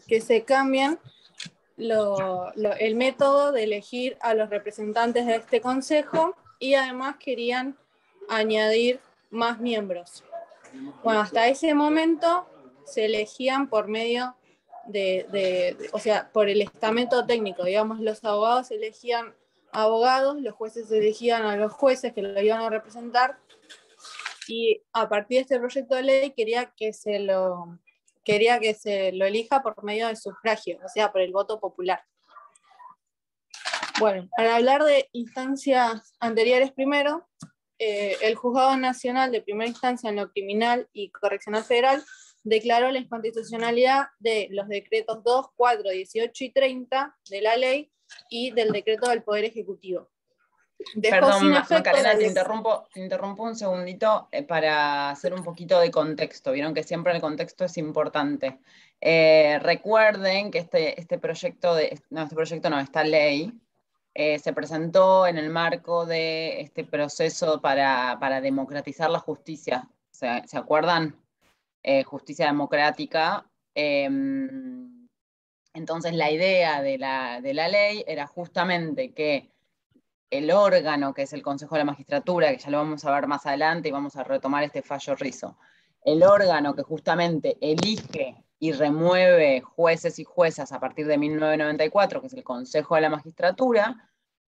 que se cambien el método de elegir a los representantes de este consejo, y además querían añadir más miembros. Bueno, hasta ese momento se elegían por medio o sea, por el estamento técnico, digamos, los abogados elegían abogados, los jueces elegían a los jueces que lo iban a representar, y a partir de este proyecto de ley quería que se lo elija por medio del sufragio, o sea, por el voto popular. Bueno, para hablar de instancias anteriores primero, el Juzgado Nacional de Primera Instancia en lo Criminal y Correccional Federal declaró la inconstitucionalidad de los decretos 2, 4, 18 y 30 de la ley y del decreto del Poder Ejecutivo. Perdón, Macarena, te interrumpo un segundito para hacer un poquito de contexto. Vieron que siempre el contexto es importante. Recuerden que esta ley se presentó en el marco de este proceso para democratizar la justicia. ¿Se acuerdan? Justicia democrática. Entonces la idea de la ley era justamente que el órgano, que es el Consejo de la Magistratura, que ya lo vamos a ver más adelante y vamos a retomar este fallo Rizzo, el órgano que justamente elige y remueve jueces y juezas a partir de 1994, que es el Consejo de la Magistratura,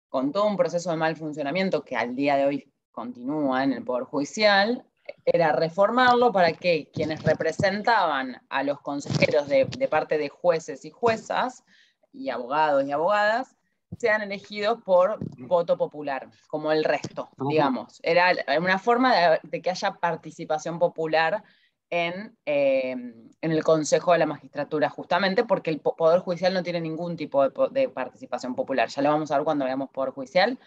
con todo un proceso de mal funcionamiento que al día de hoy continúa en el Poder Judicial, era reformarlo para que quienes representaban a los consejeros de parte de jueces y juezas, y abogados y abogadas, sean elegidos por voto popular, como el resto, digamos. Era una forma de que haya participación popular en el Consejo de la Magistratura, justamente porque el Poder Judicial no tiene ningún tipo de participación popular. Ya lo vamos a ver cuando veamos Poder Judicial,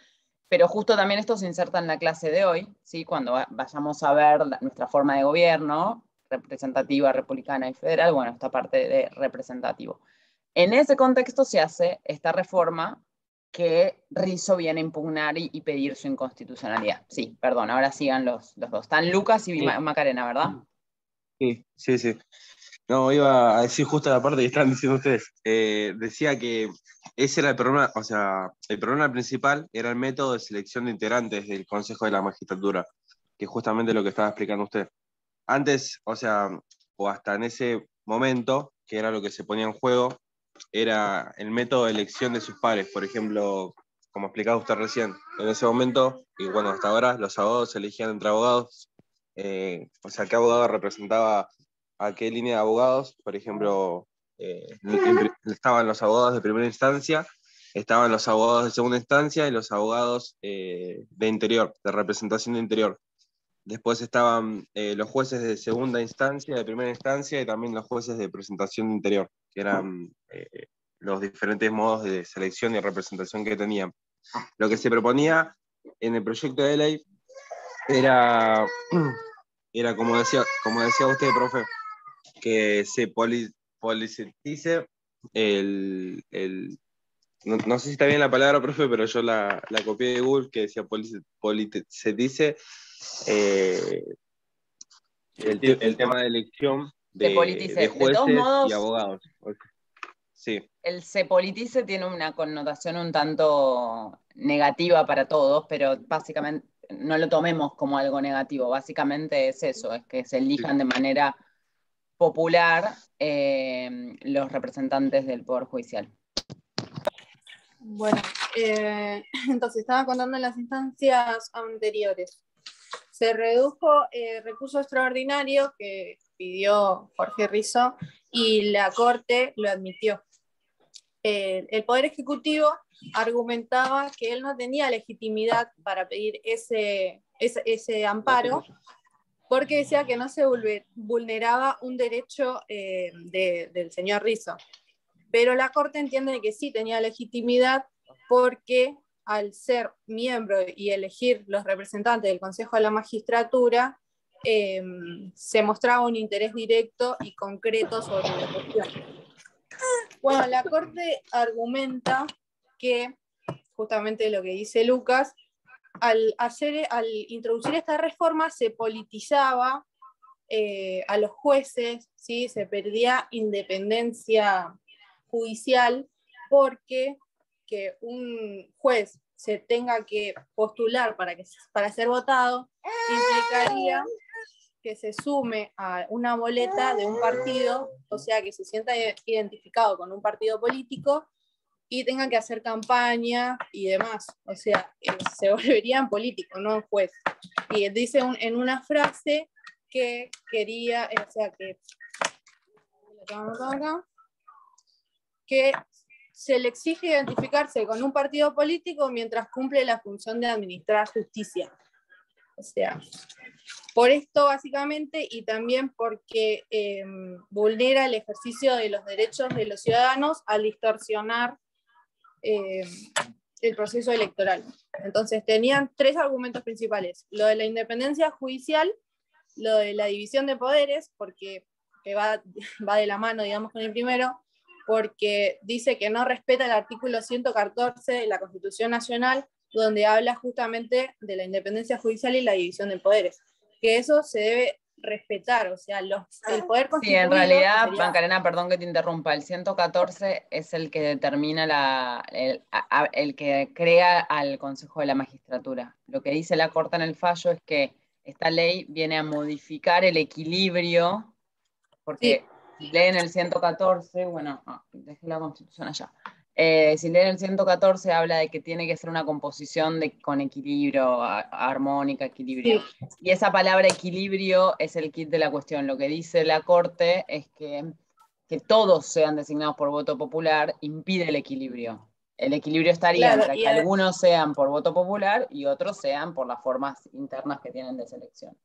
pero justo también esto se inserta en la clase de hoy, ¿sí? Cuando vayamos a ver nuestra forma de gobierno, representativa, republicana y federal, bueno, esta parte de representativo. En ese contexto se hace esta reforma que Rizzo viene a impugnar y pedir su inconstitucionalidad. Sí, perdón, ahora sigan los dos. Están Lucas y Macarena, ¿verdad? Sí. No, iba a decir justo la parte que estaban diciendo ustedes. Decía que ese era el problema, o sea, el problema principal era el método de selección de integrantes del Consejo de la Magistratura, que es justamente lo que estaba explicando usted. Antes, o sea, o hasta en ese momento, que era lo que se ponía en juego, era el método de elección de sus pares. Por ejemplo, como explicaba usted recién, en ese momento, y bueno, hasta ahora, los abogados se elegían entre abogados, o sea, qué abogado representaba a qué línea de abogados. Por ejemplo, estaban los abogados de primera instancia, estaban los abogados de segunda instancia y los abogados de interior, de representación de interior. Después estaban los jueces de segunda instancia, de primera instancia, y también los jueces de presentación de interior, que eran los diferentes modos de selección y representación que tenían. Lo que se proponía en el proyecto de ley era como decía usted, profe, que se politice no sé si está bien la palabra, profe, pero yo la copié de Google, que decía politice el tema de elección de jueces de todos modos, y abogados. Sí. El se politice tiene una connotación un tanto negativa para todos, pero básicamente no lo tomemos como algo negativo. Básicamente es eso, es que se elijan de manera popular los representantes del Poder Judicial. Bueno, entonces estaba contando en las instancias anteriores. Se redujo recurso extraordinario que pidió Jorge Rizzo y la Corte lo admitió. El Poder Ejecutivo argumentaba que él no tenía legitimidad para pedir ese amparo, porque decía que no se vulneraba un derecho del señor Rizzo. Pero la Corte entiende que sí tenía legitimidad, porque al ser miembro y elegir los representantes del Consejo de la Magistratura, se mostraba un interés directo y concreto sobre la cuestión. Bueno, la Corte argumenta que, justamente lo que dice Lucas, al introducir esta reforma se politizaba a los jueces, ¿sí? Se perdía independencia judicial, porque que un juez se tenga que postular para ser votado implicaría que se sume a una boleta de un partido, o sea, que se sienta identificado con un partido político y tenga que hacer campaña y demás. O sea, se volverían políticos, no juez. Y dice en una frase que quería, o sea, que se le exige identificarse con un partido político mientras cumple la función de administrar justicia. O sea, por esto básicamente, y también porque vulnera el ejercicio de los derechos de los ciudadanos al distorsionar el proceso electoral. Entonces tenían 3 argumentos principales: lo de la independencia judicial, lo de la división de poderes, porque que va de la mano, digamos, con el primero, porque dice que no respeta el artículo 114 de la Constitución Nacional, donde habla justamente de la independencia judicial y la división de poderes, que eso se debe respetar, o sea, el poder constituido... Sí, en realidad, sería... Macarena, perdón que te interrumpa, el 114 es el que determina el que crea al Consejo de la Magistratura. Lo que dice la Corte en el fallo es que esta ley viene a modificar el equilibrio, porque si leen el 114, bueno, dejé la Constitución allá. Si leen el 114 habla de que tiene que ser una composición con equilibrio, armónica, equilibrio. Sí. Y esa palabra equilibrio es el kit de la cuestión. Lo que dice la Corte es que todos sean designados por voto popular impide el equilibrio. El equilibrio estaría entre que algunos sean por voto popular y otros sean por las formas internas que tienen de selección.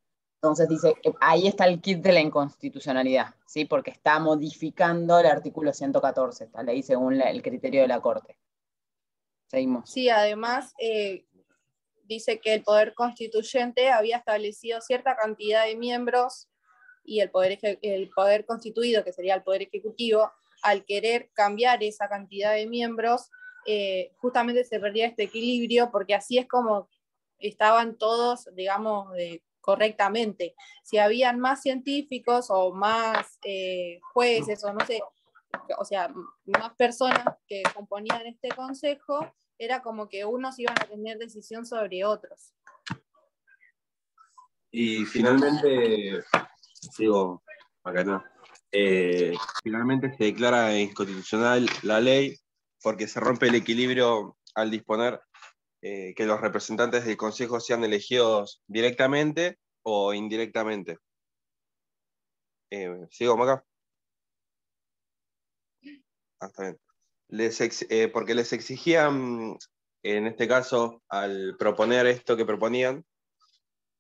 Entonces dice, ahí está el kit de la inconstitucionalidad, ¿sí? Porque está modificando el artículo 114, esta ley según el criterio de la Corte. Seguimos. Sí, además dice que el Poder Constituyente había establecido cierta cantidad de miembros y el poder Constituido, que sería el Poder Ejecutivo, al querer cambiar esa cantidad de miembros, justamente se perdía este equilibrio, porque así es como estaban todos, digamos, correctamente. Si habían más científicos o más jueces o no sé, o sea, más personas que componían este consejo, era como que unos iban a tener decisión sobre otros. Y finalmente, digo, acá no, finalmente se declara inconstitucional la ley porque se rompe el equilibrio al disponer que los representantes del Consejo sean elegidos directamente o indirectamente. ¿Sigo, Maca? Está bien. Porque les exigían, en este caso, al proponer esto que proponían,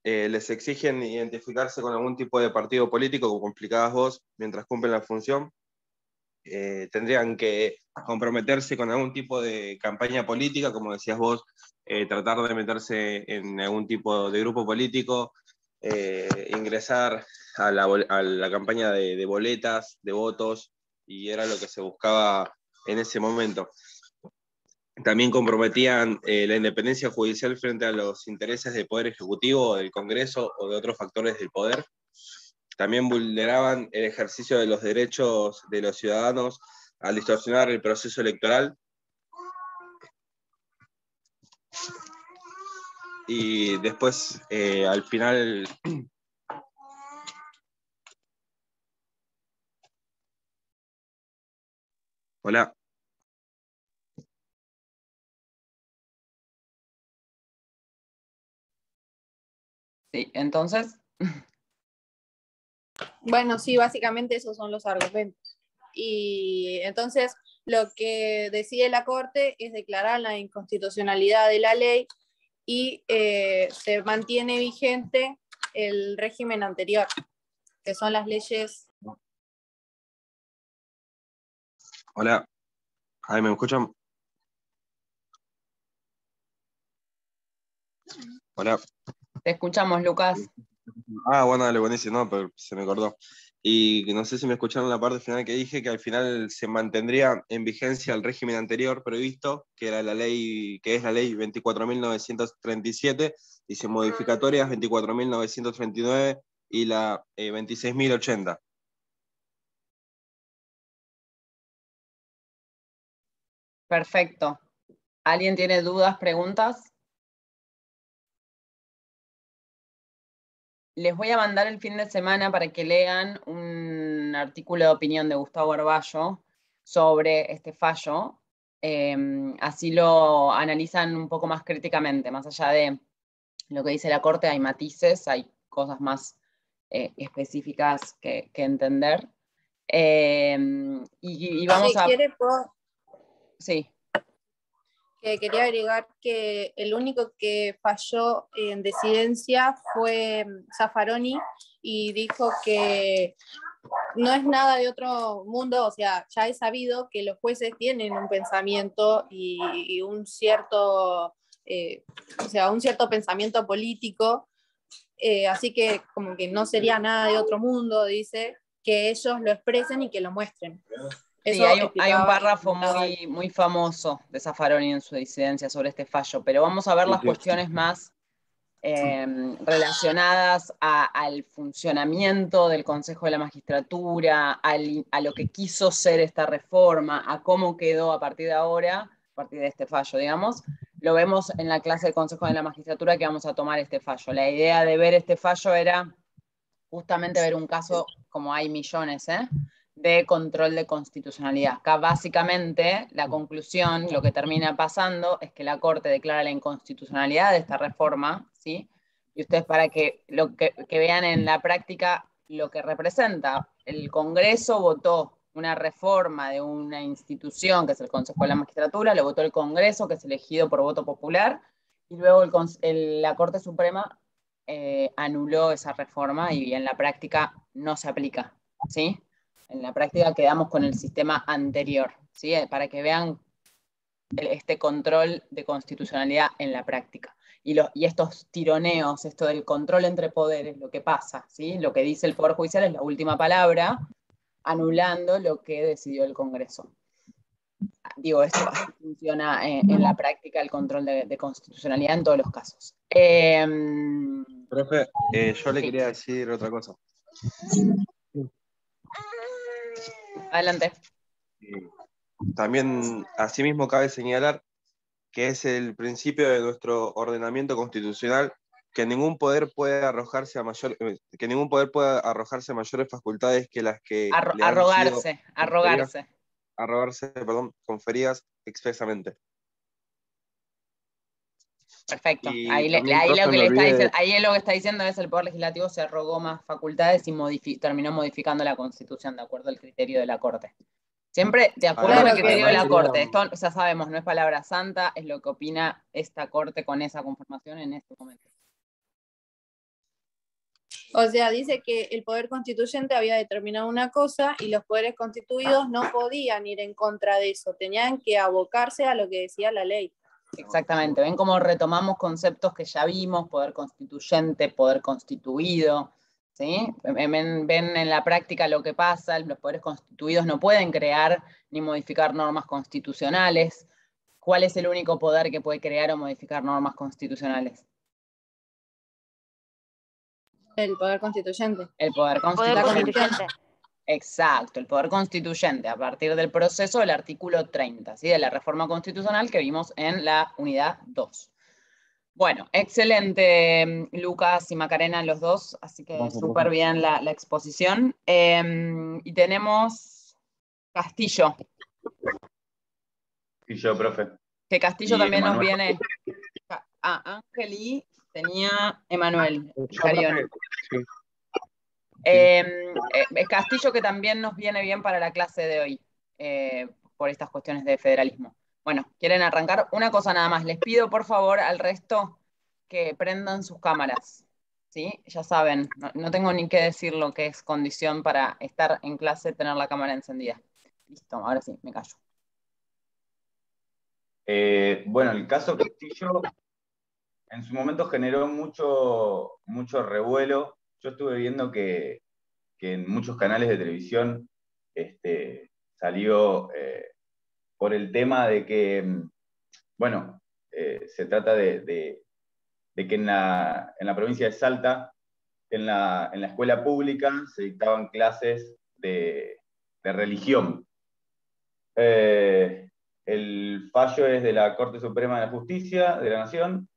les exigen identificarse con algún tipo de partido político, como explicabas vos, mientras cumplen la función. Tendrían que comprometerse con algún tipo de campaña política, como decías vos, tratar de meterse en algún tipo de grupo político, ingresar a la campaña de boletas, de votos, y era lo que se buscaba en ese momento. También comprometían la independencia judicial frente a los intereses del Poder Ejecutivo, del Congreso o de otros factores del poder. También vulneraban el ejercicio de los derechos de los ciudadanos al distorsionar el proceso electoral. Y después, al final... Hola. Sí, entonces... Bueno, sí, básicamente esos son los argumentos. Y entonces lo que decide la Corte es declarar la inconstitucionalidad de la ley y se mantiene vigente el régimen anterior, que son las leyes... Hola. ¿Ahí me escuchan? Hola. Te escuchamos, Lucas. Bueno, dale, buenísimo, no, pero se me cortó. Y no sé si me escucharon la parte final que dije, que al final se mantendría en vigencia el régimen anterior previsto, que era la ley, que es la ley 24.937, dice modificatorias 24.939, y la 26.080. Perfecto. ¿Alguien tiene dudas, preguntas? Les voy a mandar el fin de semana para que lean un artículo de opinión de Gustavo Arballo sobre este fallo. Así lo analizan un poco más críticamente, más allá de lo que dice la Corte, hay matices, hay cosas más específicas que entender. Y vamos a... quiere, puedo... Sí. Quería agregar que el único que falló en disidencia fue Zaffaroni y dijo que no es nada de otro mundo, o sea, ya es sabido que los jueces tienen un pensamiento y un cierto, o sea, un cierto pensamiento político, así que como que no sería nada de otro mundo, dice, que ellos lo expresen y que lo muestren. Sí, hay un párrafo muy famoso de Zaffaroni en su disidencia sobre este fallo, pero vamos a ver las cuestiones más relacionadas al funcionamiento del Consejo de la Magistratura, a lo que quiso ser esta reforma, a cómo quedó a partir de ahora, a partir de este fallo, digamos. Lo vemos en la clase del Consejo de la Magistratura que vamos a tomar este fallo. La idea de ver este fallo era justamente ver un caso, como hay millones, de control de constitucionalidad. Acá básicamente la conclusión, lo que termina pasando es que la Corte declara la inconstitucionalidad de esta reforma, ¿sí? Y ustedes para que vean en la práctica lo que representa. El Congreso votó una reforma de una institución, que es el Consejo de la Magistratura, lo votó el Congreso, que es elegido por voto popular, y luego la Corte Suprema anuló esa reforma y en la práctica no se aplica, ¿sí? En la práctica quedamos con el sistema anterior, ¿sí? Para que vean este control de constitucionalidad en la práctica. Y estos tironeos, esto del control entre poderes, lo que pasa, ¿sí? Lo que dice el Poder Judicial es la última palabra, anulando lo que decidió el Congreso. Digo, esto así funciona en la práctica el control de constitucionalidad en todos los casos. Profe, yo le quería decir otra cosa. Adelante. También, asimismo, cabe señalar que es el principio de nuestro ordenamiento constitucional que ningún poder puede arrojarse a mayores facultades que las que le han sido conferidas expresamente. Perfecto. Y ahí lo que está diciendo es el Poder Legislativo se arrogó más facultades y terminó modificando la Constitución de acuerdo al criterio de la Corte. Siempre de acuerdo al criterio de la Corte. Esto ya sabemos, no es palabra santa, es lo que opina esta Corte con esa conformación en este momento. O sea, dice que el poder constituyente había determinado una cosa y los poderes constituidos no podían ir en contra de eso, tenían que abocarse a lo que decía la ley. Exactamente, ven cómo retomamos conceptos que ya vimos, poder constituyente, poder constituido, ¿sí? Ven en la práctica lo que pasa, los poderes constituidos no pueden crear ni modificar normas constitucionales. ¿Cuál es el único poder que puede crear o modificar normas constitucionales? El poder constituyente. El poder constituyente. Exacto, el poder constituyente a partir del proceso del artículo 30, ¿sí? De la reforma constitucional que vimos en la unidad 2. Bueno, excelente, Lucas y Macarena, los dos, así que súper bien la exposición. Y tenemos Castillo. Castillo, profe. Que Castillo y también Emanuel. nos viene... Ángel y tenía Emanuel. Castillo que también nos viene bien para la clase de hoy, por estas cuestiones de federalismo. Bueno, ¿quieren arrancar? Una cosa nada más, les pido por favor al resto que prendan sus cámaras, ¿sí? Ya saben, no tengo ni que decir lo que es condición para estar en clase, tener la cámara encendida. Listo, ahora sí, me callo. Bueno, el caso Castillo en su momento generó mucho revuelo. Yo estuve viendo que en muchos canales de televisión salió por el tema de que, bueno, se trata de que en la provincia de Salta en la escuela pública se dictaban clases de religión. El fallo es de la Corte Suprema de Justicia de la Nación,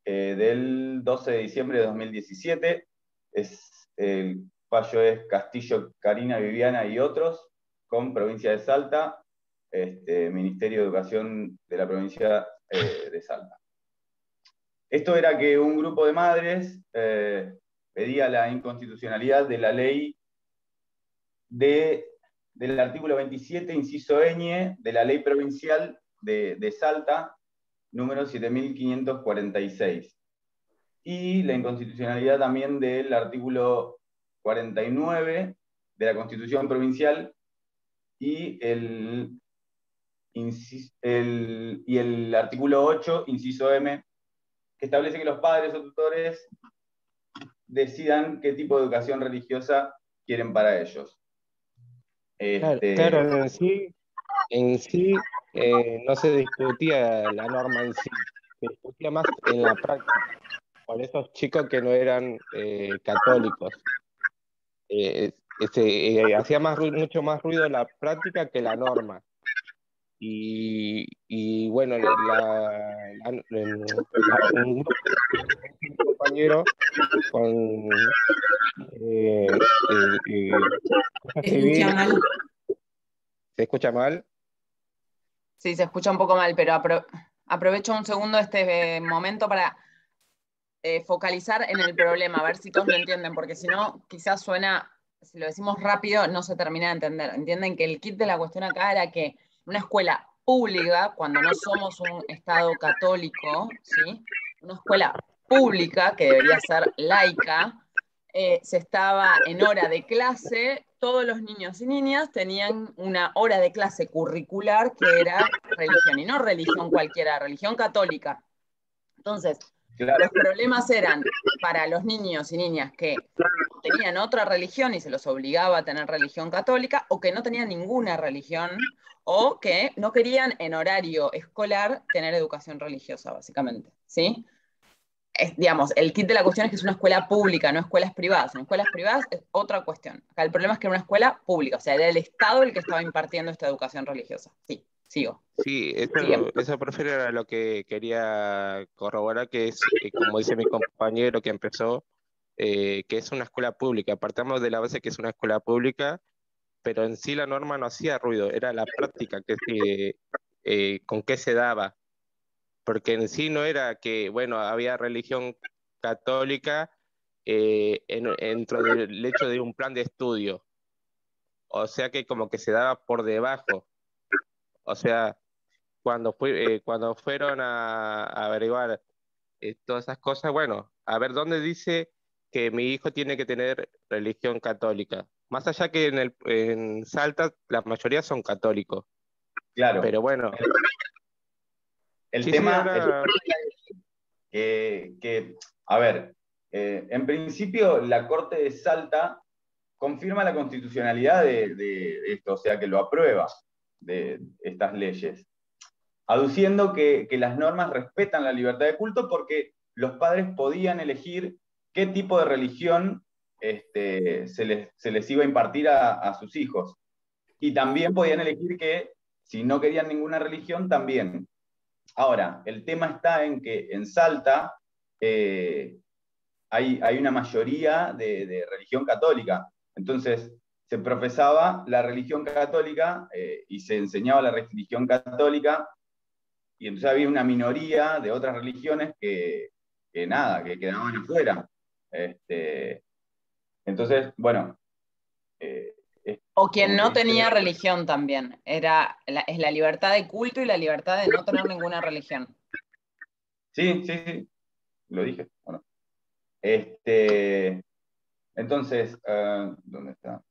del 12 de diciembre de 2017. El fallo es Castillo, Karina, Viviana y otros, con provincia de Salta, Ministerio de Educación de la provincia de Salta. Esto era que un grupo de madres pedía la inconstitucionalidad de la ley del artículo 27, inciso ñ, de la ley provincial de Salta, número 7546. Y la inconstitucionalidad también del artículo 49 de la Constitución Provincial y el artículo 8, inciso M, que establece que los padres o tutores decidan qué tipo de educación religiosa quieren para ellos. Claro, en sí no se discutía la norma en sí, se discutía más en la práctica, con esos chicos que no eran católicos. Hacía mucho más ruido la práctica que la norma. Y bueno, un compañero con cosas Se escucha mal. ¿Se escucha mal? Sí, se escucha un poco mal, pero aprovecho un segundo este momento para focalizar en el problema, a ver si todos lo entienden, porque si no, quizás suena, si lo decimos rápido, no se termina de entender. Entienden que el kit de la cuestión acá era que una escuela pública, cuando no somos un Estado católico, ¿sí? Una escuela pública, que debería ser laica, se estaba en hora de clase, todos los niños y niñas tenían una hora de clase curricular que era religión, y no religión cualquiera, religión católica. Entonces, Claro. los problemas eran para los niños y niñas que tenían otra religión y se los obligaba a tener religión católica, o que no tenían ninguna religión, o que no querían en horario escolar tener educación religiosa, básicamente, ¿sí? Digamos, el kit de la cuestión es que es una escuela pública, no escuelas privadas. En escuelas privadas es otra cuestión. Acá el problema es que era una escuela pública, o sea, era el Estado el que estaba impartiendo esta educación religiosa. Sí, sigo. Sí, eso prefiero era lo que quería corroborar, que es, como dice mi compañero que empezó, que es una escuela pública. Partamos de la base que es una escuela pública, pero en sí la norma no hacía ruido, era la práctica con qué se daba. Porque en sí no era que, bueno, había religión católica dentro del hecho de un plan de estudio. O sea que como que se daba por debajo. O sea, cuando fueron a averiguar todas esas cosas, bueno, a ver dónde dice que mi hijo tiene que tener religión católica. Más allá que en Salta la mayoría son católicos. Claro. Pero bueno. El Sí, tema ahora... a ver, en principio la Corte de Salta confirma la constitucionalidad de esto, o sea que lo aprueba, de estas leyes, aduciendo que las normas respetan la libertad de culto porque los padres podían elegir qué tipo de religión se les iba a impartir a sus hijos. Y también podían elegir que, si no querían ninguna religión, también. Ahora, el tema está en que en Salta hay una mayoría de religión católica. Entonces, se profesaba la religión católica y se enseñaba la religión católica, y entonces había una minoría de otras religiones que quedaban afuera. Entonces, bueno. O quien no tenía religión también. Es la libertad de culto y la libertad de no tener ninguna religión. Sí, lo dije. Bueno. Entonces, ¿dónde está?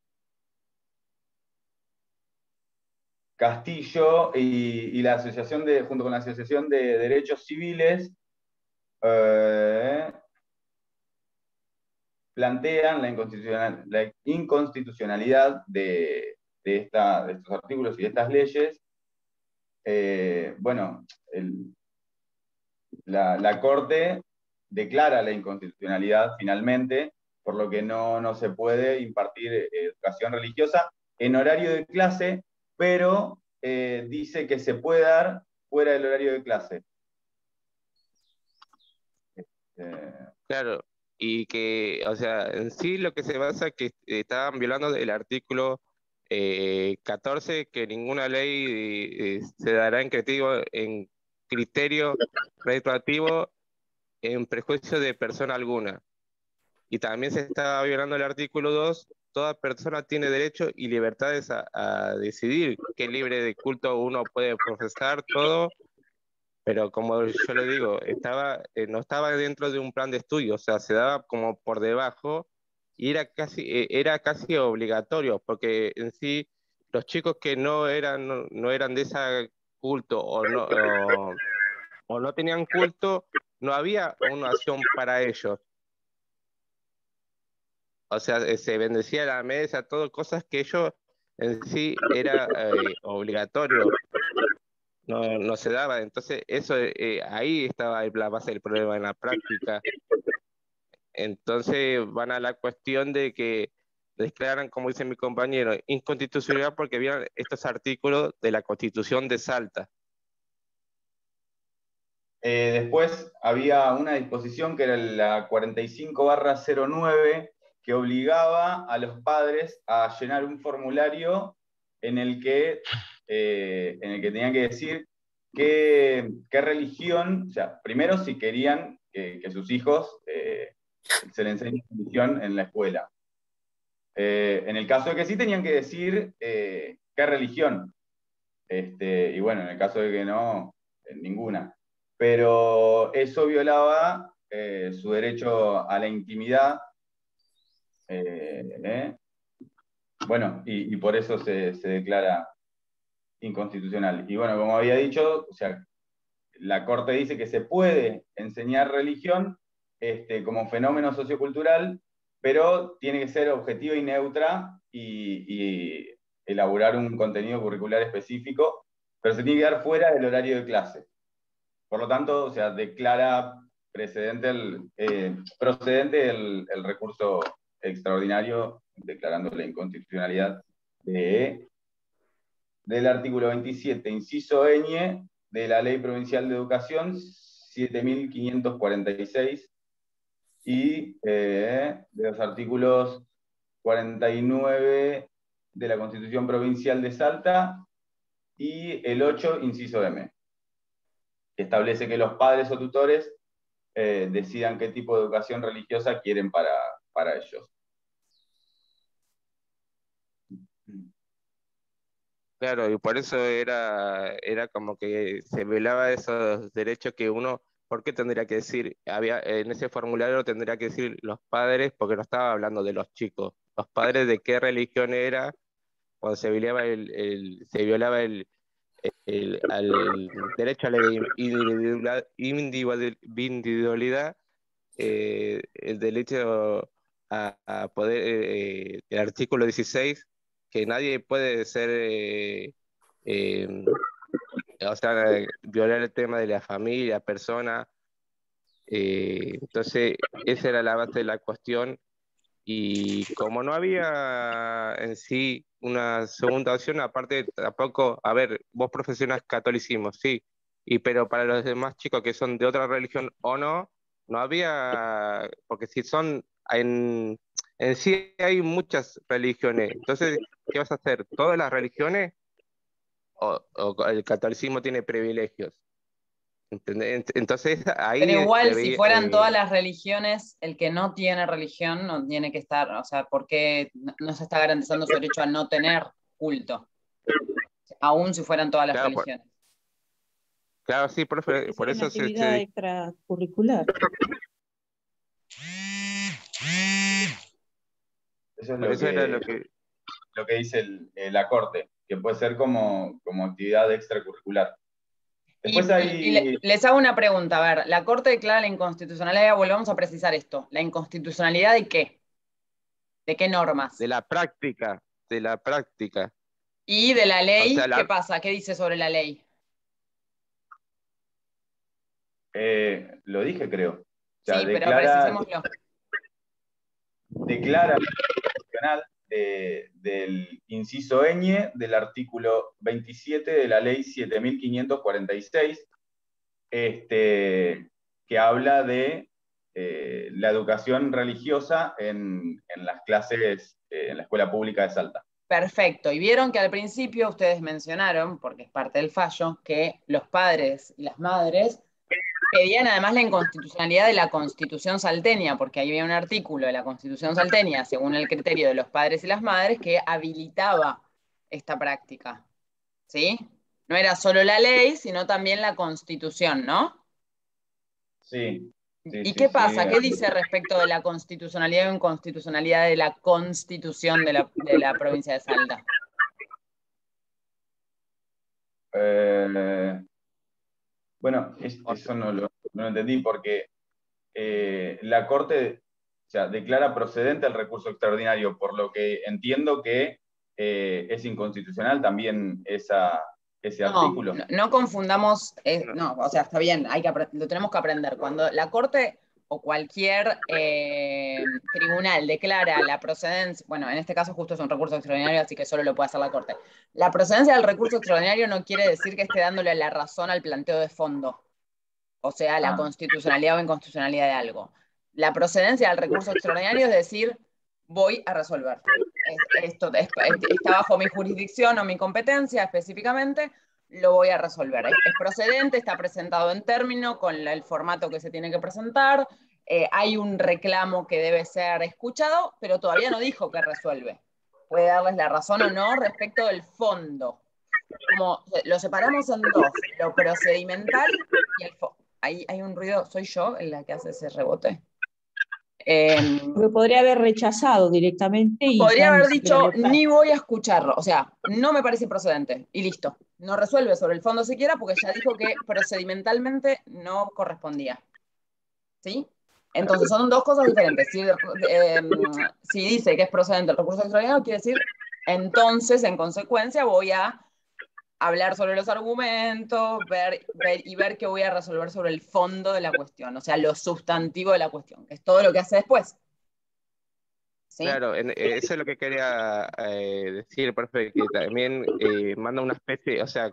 Castillo y la asociación junto con la Asociación de Derechos Civiles plantean la inconstitucionalidad de estos artículos y de estas leyes. Bueno, la Corte declara la inconstitucionalidad finalmente, por lo que no se puede impartir educación religiosa en horario de clase, pero dice que se puede dar fuera del horario de clase. Claro, y que, o sea, en sí lo que se basa es que estaban violando el artículo 14, que ninguna ley se dará en criterio retroactivo en prejuicio de persona alguna. Y también se está violando el artículo 2, toda persona tiene derecho y libertades a decidir qué libre de culto uno puede profesar, todo, pero como yo le digo, no estaba dentro de un plan de estudio, o sea, se daba como por debajo y era casi obligatorio, porque en sí los chicos que no eran de ese culto o no tenían culto, no había una acción para ellos. O sea, se bendecía la mesa, todo, cosas que ellos en sí era obligatorio, no se daba. Entonces, eso ahí estaba la base del problema en la práctica. Entonces, van a la cuestión de que declaran, como dice mi compañero, inconstitucionalidad porque había estos artículos de la Constitución de Salta. Después había una disposición que era la 45/09, que obligaba a los padres a llenar un formulario en el que tenían que decir qué religión, o sea, primero si querían que sus hijos se les enseñe religión en la escuela. En el caso de que sí, tenían que decir qué religión. Y bueno, en el caso de que no, ninguna. Pero eso violaba su derecho a la intimidad. Bueno, y por eso se declara inconstitucional. Y bueno, como había dicho, o sea, la Corte dice que se puede enseñar religión como fenómeno sociocultural, pero tiene que ser objetiva y neutra y elaborar un contenido curricular específico, pero se tiene que dar fuera del horario de clase. Por lo tanto, o sea, declara procedente el recurso extraordinario declarando la inconstitucionalidad del artículo 27, inciso ñ, de la Ley Provincial de Educación 7.546 y de los artículos 49 de la Constitución Provincial de Salta y el 8, inciso M, que establece que los padres o tutores decidan qué tipo de educación religiosa quieren para ellos. Claro, y por eso era como que se velaba esos derechos que uno, ¿por qué tendría que decir? En ese formulario tendría que decir los padres, porque no estaba hablando de los chicos, los padres de qué religión era, cuando se violaba al derecho a la individualidad, el derecho a poder, el artículo 16, que nadie puede ser, eh, o sea, violar el tema de la familia, persona. Entonces, esa era la base de la cuestión. Y como no había en sí una segunda opción, aparte tampoco, a ver, vos profesionás catolicismo, sí, pero para los demás chicos que son de otra religión o no, no había, porque si son, en sí hay muchas religiones, entonces, ¿qué vas a hacer? ¿Todas las religiones o el catolicismo tiene privilegios? ¿Entendés? Entonces Pero ahí igual, se si veía, fueran todas las religiones, el que no tiene religión no tiene que estar, o sea, ¿por qué no se está garantizando su derecho a no tener culto? Aún si fueran todas las claro, religiones. claro, sí, Porque por sería una eso actividad extracurricular. Eso es por eso era lo lo que dice la Corte, que puede ser como actividad extracurricular. Después Les hago una pregunta, a ver, la Corte declara la inconstitucionalidad, volvamos a precisar esto, ¿la inconstitucionalidad de qué? ¿De qué normas? de la práctica, de la práctica. ¿Y de la ley? O sea, ¿Qué pasa? ¿Qué dice sobre la ley? lo dije, creo. O sea, Sí, pero declara, precisémoslo. declara constitucional del inciso ñ del artículo 27 de la ley 7546, que habla de la educación religiosa en las clases, en la escuela pública de Salta. Perfecto. Y vieron que al principio ustedes mencionaron, porque es parte del fallo, que los padres y las madres pedían además la inconstitucionalidad de la Constitución salteña, porque ahí había un artículo de la Constitución salteña, según el criterio de los padres y las madres, que habilitaba esta práctica. ¿Sí? No era solo la ley, sino también la Constitución, ¿no? Sí. ¿Y qué pasa? ¿Qué dice respecto de la constitucionalidad o inconstitucionalidad de la Constitución de la provincia de Salta? Bueno, eso no lo entendí porque la Corte, o sea, declara procedente el recurso extraordinario, por lo que entiendo que es inconstitucional también ese artículo. No confundamos, no, o sea, está bien, lo tenemos que aprender. Cuando la Corte o cualquier tribunal declara la procedencia, bueno, en este caso justo es un recurso extraordinario, así que solo lo puede hacer la Corte. La procedencia del recurso extraordinario no quiere decir que esté dándole la razón al planteo de fondo, o sea, la constitucionalidad o inconstitucionalidad de algo. La procedencia del recurso extraordinario es decir, voy a resolver. Esto está bajo mi jurisdicción o mi competencia específicamente, lo voy a resolver. Es procedente, está presentado en término, con el formato que se tiene que presentar, hay un reclamo que debe ser escuchado, pero todavía no dijo que resuelve. Puede darles la razón o no respecto del fondo. Como lo separamos en dos, lo procedimental y el fondo. Ahí hay un ruido, ¿soy yo la que hace ese rebote? Porque podría haber rechazado directamente y podría haber dicho, votar. ni voy a escucharlo. O sea, no me parece procedente. Y listo. No resuelve sobre el fondo siquiera porque ya dijo que procedimentalmente no correspondía. ¿Sí? Entonces son dos cosas diferentes. Si dice que es procedente el recurso extraordinario, quiere decir, entonces, en consecuencia, voy a hablar sobre los argumentos, ver qué voy a resolver sobre el fondo de la cuestión, o sea, lo sustantivo de la cuestión, que es todo lo que hace después. ¿Sí? Claro, eso es lo que quería decir, profe, que también manda una especie, o sea,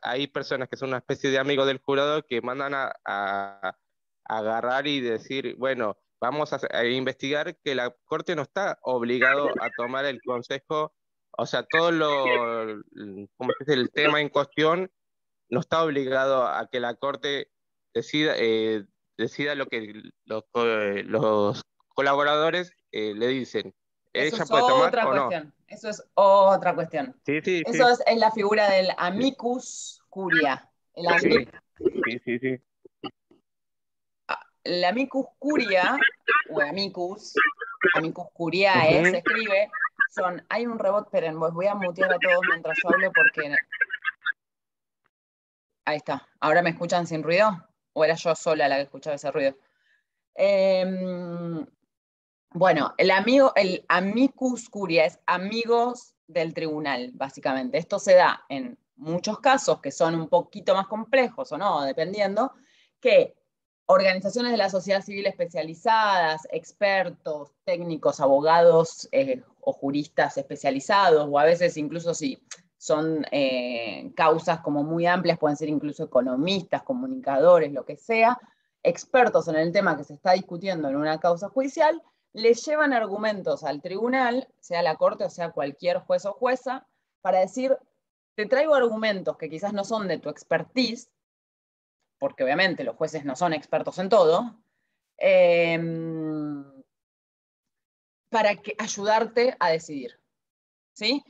hay personas que son una especie de amigos del jurado que mandan a agarrar y decir, bueno, vamos a investigar que la Corte no está obligado a tomar el consejo, o sea, como se dice, el tema en cuestión no está obligado a que la Corte decida lo que los colaboradores le dicen. Eso ¿Ella es puede tomar otra o no? cuestión. Eso es otra cuestión. Sí, sí, Eso sí. es la figura del amicus curia. Sí, sí, sí. El amicus curia, o amicus curiae, se escribe, hay un rebote, esperen, voy a mutear a todos mientras yo hablo porque... Ahí está. ¿Ahora me escuchan sin ruido? ¿O era yo sola la que escuchaba ese ruido? Bueno, el amicus curia es amigos del tribunal, básicamente. Esto se da en muchos casos que son un poquito más complejos o no, dependiendo, que organizaciones de la sociedad civil especializadas, expertos, técnicos, abogados o juristas especializados, o a veces incluso si son causas como muy amplias, pueden ser incluso economistas, comunicadores, lo que sea, expertos en el tema que se está discutiendo en una causa judicial, le llevan argumentos al tribunal, sea la corte o sea cualquier juez o jueza, para decir, te traigo argumentos que quizás no son de tu expertise, porque obviamente los jueces no son expertos en todo, para ayudarte a decidir. ¿Sí?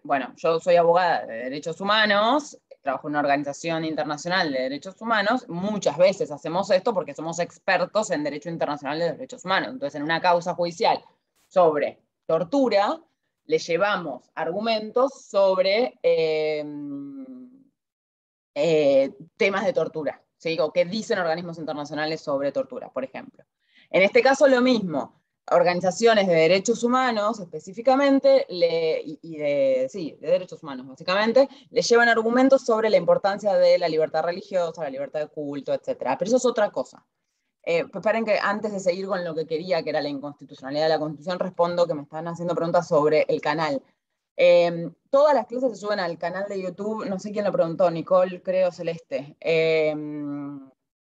Bueno, yo soy abogada de derechos humanos, trabajo en una organización internacional de derechos humanos, muchas veces hacemos esto porque somos expertos en derecho internacional de derechos humanos. Entonces, en una causa judicial sobre tortura, le llevamos argumentos sobre temas de tortura, ¿sí? O qué dicen organismos internacionales sobre tortura, por ejemplo. En este caso, lo mismo. Organizaciones de derechos humanos, específicamente, de derechos humanos, básicamente, le llevan argumentos sobre la importancia de la libertad religiosa, la libertad de culto, etc. Pero eso es otra cosa. Esperen que antes de seguir con lo que quería, que era la inconstitucionalidad de la Constitución, respondo que me están haciendo preguntas sobre el canal. Todas las clases se suben al canal de YouTube, no sé quién lo preguntó, Nicole, creo, Celeste.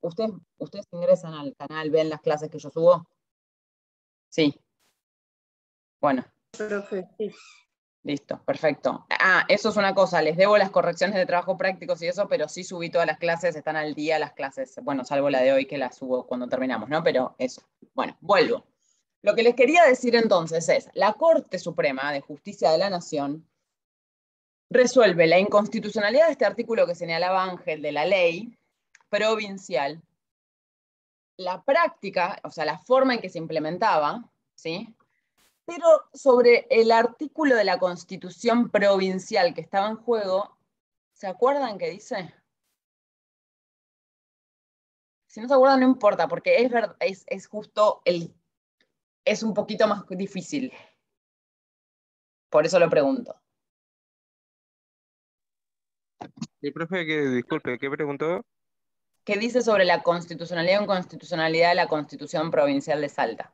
¿Ustedes ingresan al canal, ven las clases que yo subo? Sí. Bueno. Profe, sí. Listo, perfecto. Eso es una cosa, les debo las correcciones de trabajo prácticos y eso, pero sí subí todas las clases, están al día las clases, bueno, salvo la de hoy que la subo cuando terminamos, ¿no? Pero eso. Bueno, vuelvo. Lo que les quería decir entonces es, la Corte Suprema de Justicia de la Nación resuelve la inconstitucionalidad de este artículo que señalaba Ángel de la ley provincial, la práctica, o sea, la forma en que se implementaba, ¿sí? Pero sobre el artículo de la Constitución provincial que estaba en juego, ¿se acuerdan qué dice? Si no se acuerdan, no importa, porque es justo es un poquito más difícil. Por eso lo pregunto. Y profe, disculpe, ¿qué preguntó? ¿Qué dice sobre la constitucionalidad o inconstitucionalidad de la Constitución Provincial de Salta?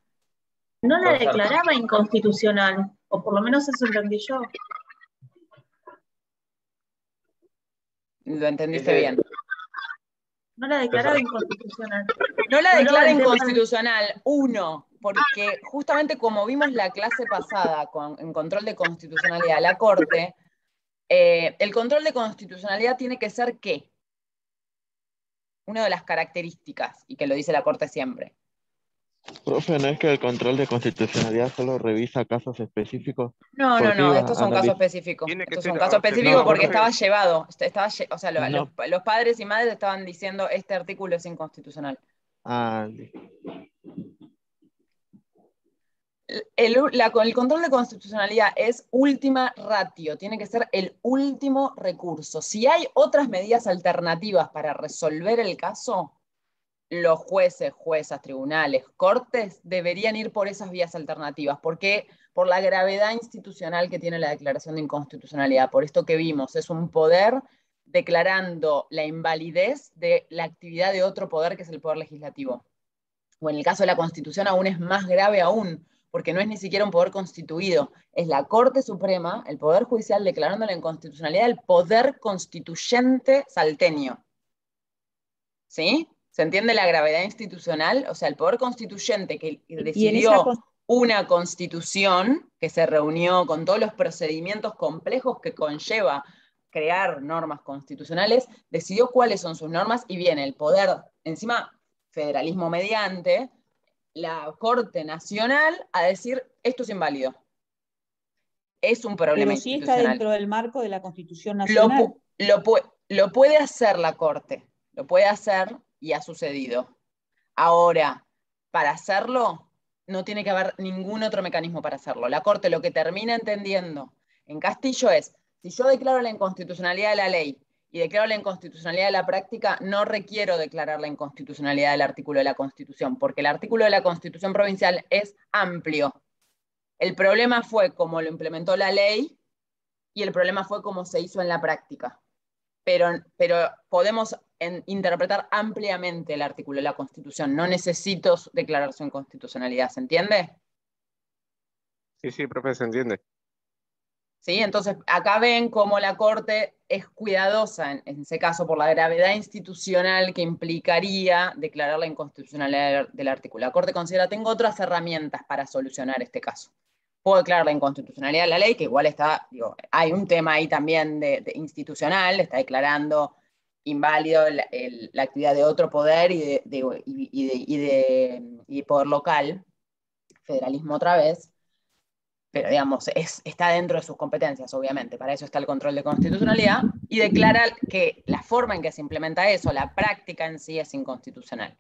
No la declaraba inconstitucional, o por lo menos eso entendí yo. Lo entendiste bien. No la declaraba inconstitucional. No la Pero declara el tema- inconstitucional, porque justamente como vimos la clase pasada en control de constitucionalidad, la Corte, el control de constitucionalidad tiene que ser ¿qué? Una de las características, y que lo dice la Corte siempre. Profe, ¿no es que el control de constitucionalidad solo revisa casos específicos? No, estos son casos Analiz- específicos. Tiene que Estos son ser casos específicos No, porque profe. estaba llevado. O sea, No. los padres y madres estaban diciendo este artículo es inconstitucional. El control de constitucionalidad es última ratio, tiene que ser el último recurso. Si hay otras medidas alternativas para resolver el caso, los jueces, juezas, tribunales, cortes deberían ir por esas vías alternativas, porque por la gravedad institucional que tiene la declaración de inconstitucionalidad, por esto que vimos, es un poder declarando la invalidez de la actividad de otro poder que es el poder legislativo. O en el caso de la Constitución aún es más grave aún, porque no es ni siquiera un poder constituido, es la Corte Suprema, el Poder Judicial declarando la inconstitucionalidad del poder constituyente salteño. ¿Sí? ¿Se entiende la gravedad institucional? O sea, el poder constituyente que decidió una constitución que se reunió con todos los procedimientos complejos que conlleva crear normas constitucionales, decidió cuáles son sus normas y viene el poder, encima federalismo mediante, la Corte Nacional a decir esto es inválido. Es un problema Pero sí está institucional. dentro del marco de la Constitución Nacional. Lo puede hacer la Corte, lo puede hacer y ha sucedido. Ahora, para hacerlo, no tiene que haber ningún otro mecanismo para hacerlo. La Corte lo que termina entendiendo en Castillo es, si yo declaro la inconstitucionalidad de la ley y declaro la inconstitucionalidad de la práctica, no requiero declarar la inconstitucionalidad del artículo de la Constitución, porque el artículo de la Constitución provincial es amplio. El problema fue cómo lo implementó la ley y el problema fue cómo se hizo en la práctica. Pero podemos interpretar ampliamente el artículo de la Constitución. No necesito declarar su inconstitucionalidad, ¿se entiende? Sí, profe, se entiende. ¿Sí? Entonces, acá ven cómo la Corte es cuidadosa, en ese caso, por la gravedad institucional que implicaría declarar la inconstitucionalidad del artículo. La Corte considera, tengo otras herramientas para solucionar este caso. Puedo declarar la inconstitucionalidad de la ley, que igual está, hay un tema ahí también de institucional, está declarando inválido la actividad de otro poder y poder local, federalismo otra vez, pero digamos, está dentro de sus competencias, obviamente, para eso está el control de constitucionalidad, y declara que la forma en que se implementa eso, la práctica en sí es inconstitucional.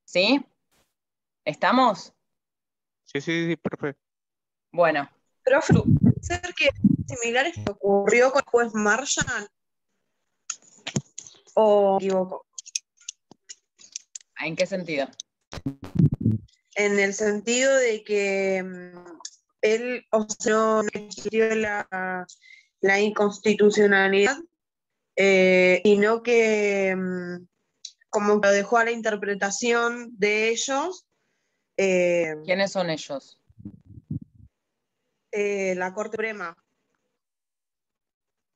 ¿Sí? ¿Estamos? Sí, profe. Bueno. Profe, ¿puede ser que similar es lo que ocurrió con el juez Marshall? ¿O me equivoco? ¿En qué sentido? En el sentido de que él, o sea, no existió la inconstitucionalidad, sino que como que lo dejó a la interpretación de ellos. ¿Quiénes son ellos? La Corte Suprema.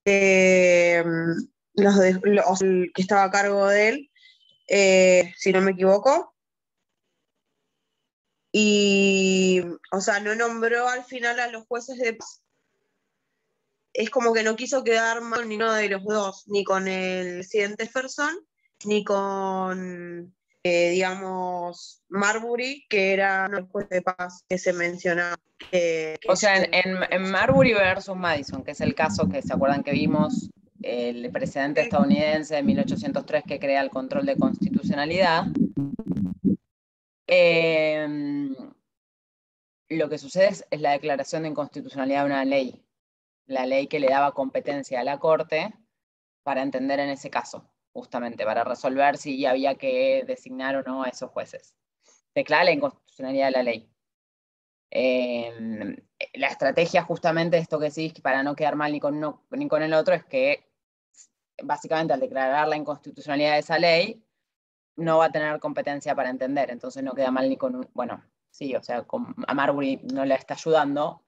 El que estaba a cargo de él, si no me equivoco. Y, o sea, no nombró al final a los jueces de paz. Es como que no quiso quedar mal con ninguno de los dos, ni con el presidente Jefferson, ni con, digamos, Marbury, que era uno de los jueces de paz que se mencionaba. O sea, en Marbury versus Madison, que es el caso que se acuerdan que vimos, el presidente estadounidense de 1803 que crea el control de constitucionalidad, lo que sucede es la declaración de inconstitucionalidad de una ley, la ley que le daba competencia a la Corte para entender en ese caso, justamente, para resolver si había que designar o no a esos jueces. Declara la inconstitucionalidad de la ley. La estrategia justamente de esto que decís, para no quedar mal ni con uno ni con el otro, es que básicamente al declarar la inconstitucionalidad de esa ley, no va a tener competencia para entender, entonces no queda mal ni con un, bueno, sí, o sea, a Marbury no le está ayudando,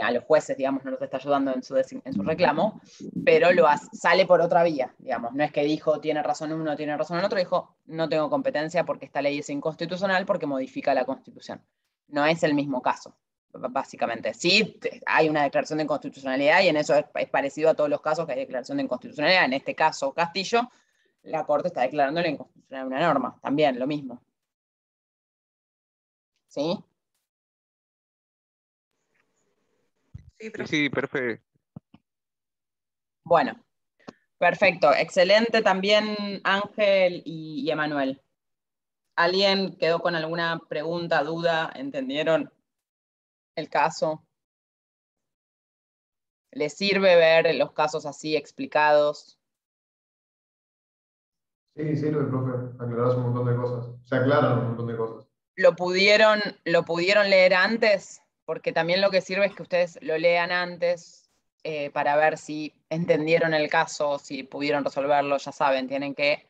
a los jueces, digamos, no los está ayudando en su reclamo, pero sale por otra vía, digamos, no es que dijo tiene razón uno, tiene razón el otro, dijo no tengo competencia porque esta ley es inconstitucional porque modifica la Constitución. No es el mismo caso, básicamente. Sí, hay una declaración de inconstitucionalidad y en eso es parecido a todos los casos que hay declaración de inconstitucionalidad. En este caso, Castillo, la Corte está declarando la inconstitucionalidad de una norma, también lo mismo. ¿Sí? Sí, perfecto. Bueno, perfecto. Excelente también Ángel y Emanuel. ¿Alguien quedó con alguna pregunta, duda? ¿Entendieron el caso? ¿Les sirve ver los casos así explicados? Sí, sirve, profe. Aclarás un montón de cosas. Se aclaran un montón de cosas. ¿Lo pudieron leer antes? Porque también lo que sirve es que ustedes lo lean antes para ver si entendieron el caso, si pudieron resolverlo. Ya saben, tienen que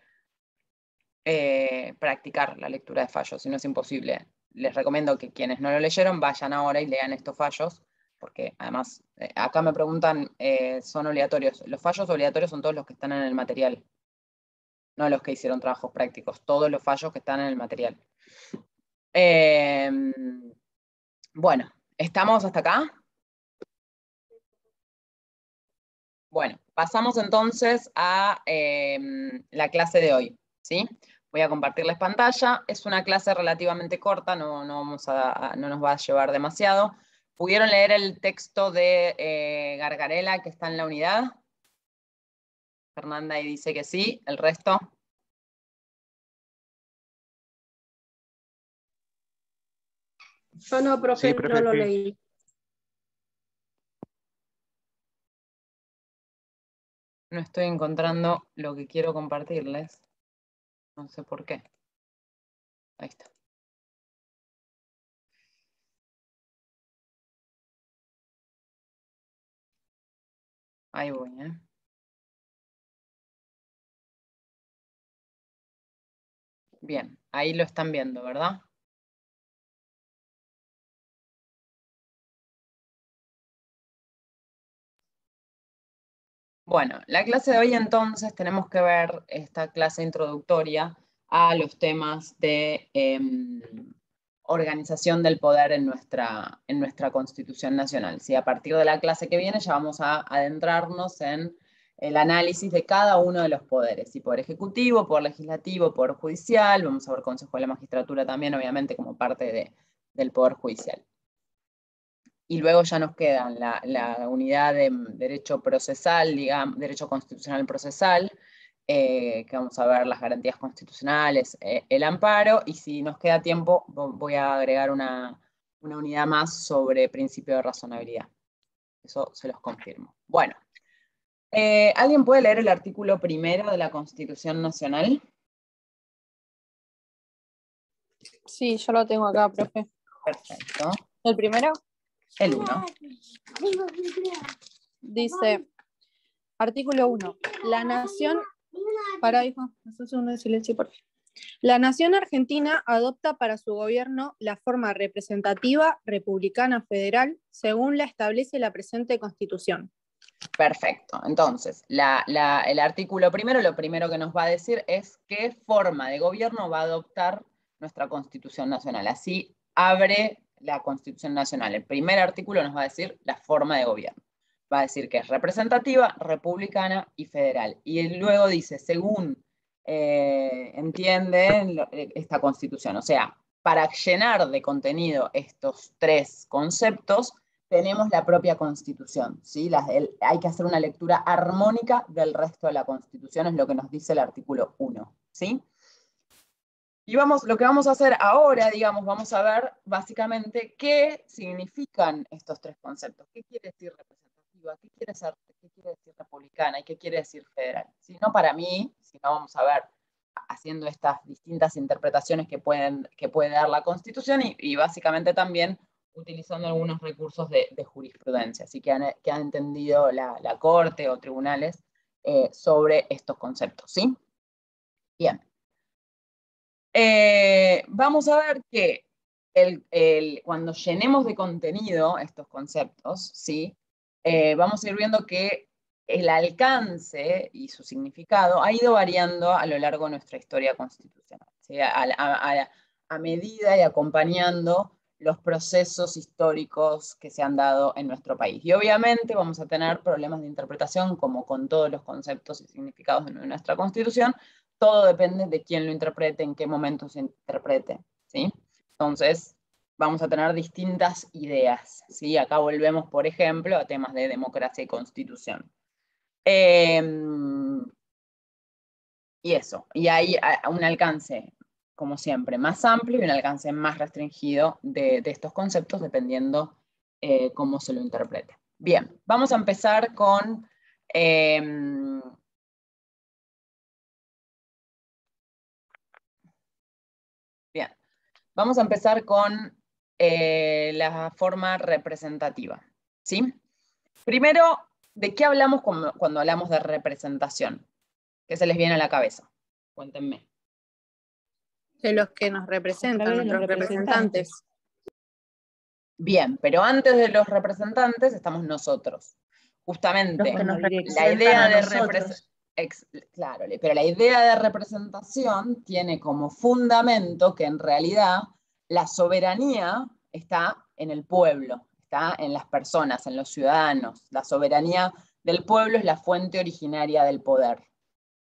practicar la lectura de fallos, si no es imposible. Les recomiendo que quienes no lo leyeron vayan ahora y lean estos fallos, porque además, acá me preguntan, son obligatorios. Los fallos obligatorios son todos los que están en el material, no los que hicieron trabajos prácticos, todos los fallos que están en el material. Bueno, ¿estamos hasta acá? Bueno, pasamos entonces a la clase de hoy, ¿sí? Voy a compartirles pantalla. Es una clase relativamente corta, no nos va a llevar demasiado. ¿Pudieron leer el texto de Gargarella que está en la unidad? Fernanda ahí dice que sí, ¿el resto? Yo no, profe, Sí, profe, no lo sí. leí. No estoy encontrando lo que quiero compartirles. No sé por qué. Ahí está. Ahí voy, ¿eh? Bien, ahí lo están viendo, ¿verdad? Bueno, la clase de hoy entonces tenemos que ver esta clase introductoria a los temas de organización del poder en nuestra Constitución Nacional. ¿Sí? A partir de la clase que viene ya vamos a adentrarnos en el análisis de cada uno de los poderes, ¿sí? Poder ejecutivo, poder legislativo, poder judicial, vamos a ver Consejo de la Magistratura también, obviamente, como parte del poder judicial. Y luego ya nos quedan la unidad de derecho procesal, digamos, derecho constitucional procesal, que vamos a ver las garantías constitucionales, el amparo, y si nos queda tiempo voy a agregar una unidad más sobre principio de razonabilidad. Eso se los confirmo. Bueno, ¿alguien puede leer el artículo primero de la Constitución Nacional? Sí, yo lo tengo acá, profe. Perfecto. ¿El primero? El 1. Dice, artículo 1. La nación Para, hijo, haz un segundo de silencio, por favor. La nación argentina adopta para su gobierno la forma representativa republicana federal según la establece la presente Constitución. Perfecto. Entonces, el artículo primero, lo primero que nos va a decir es qué forma de gobierno va a adoptar nuestra Constitución Nacional. Así abre la Constitución Nacional. El primer artículo nos va a decir la forma de gobierno. Va a decir que es representativa, republicana y federal. Y luego dice, según entiende esta Constitución. O sea, para llenar de contenido estos tres conceptos, tenemos la propia Constitución, ¿sí? Hay que hacer una lectura armónica del resto de la Constitución, es lo que nos dice el artículo 1, ¿sí? Y lo que vamos a hacer ahora, digamos, vamos a ver básicamente qué significan estos tres conceptos. ¿Qué quiere decir representativa? ¿Qué quiere decir republicana? ¿Y qué quiere decir federal? Si no para mí, sino vamos a ver haciendo estas distintas interpretaciones que puede dar la Constitución y básicamente también utilizando algunos recursos de jurisprudencia, así que han entendido la Corte o tribunales sobre estos conceptos, ¿sí? Bien. Vamos a ver que cuando llenemos de contenido estos conceptos, ¿sí? Vamos a ir viendo que el alcance y su significado ha ido variando a lo largo de nuestra historia constitucional, ¿sí? A medida y acompañando los procesos históricos que se han dado en nuestro país. Y obviamente vamos a tener problemas de interpretación, como con todos los conceptos y significados de nuestra Constitución. Todo depende de quién lo interprete, en qué momento se interprete, ¿sí? Entonces, vamos a tener distintas ideas, ¿sí? Acá volvemos, por ejemplo, a temas de democracia y constitución. Y eso, y hay un alcance, como siempre, más amplio y un alcance más restringido de estos conceptos, dependiendo cómo se lo interprete. Bien, vamos a empezar con... Bien, vamos a empezar con la forma representativa, ¿sí? Primero, ¿de qué hablamos cuando hablamos de representación? ¿Qué se les viene a la cabeza? Cuéntenme. De los que nos representan, nuestros representantes. Bien, pero antes de los representantes estamos nosotros. Justamente, la idea de representación. Claro, pero la idea de representación tiene como fundamento que en realidad la soberanía está en el pueblo, está en las personas, en los ciudadanos. La soberanía del pueblo es la fuente originaria del poder,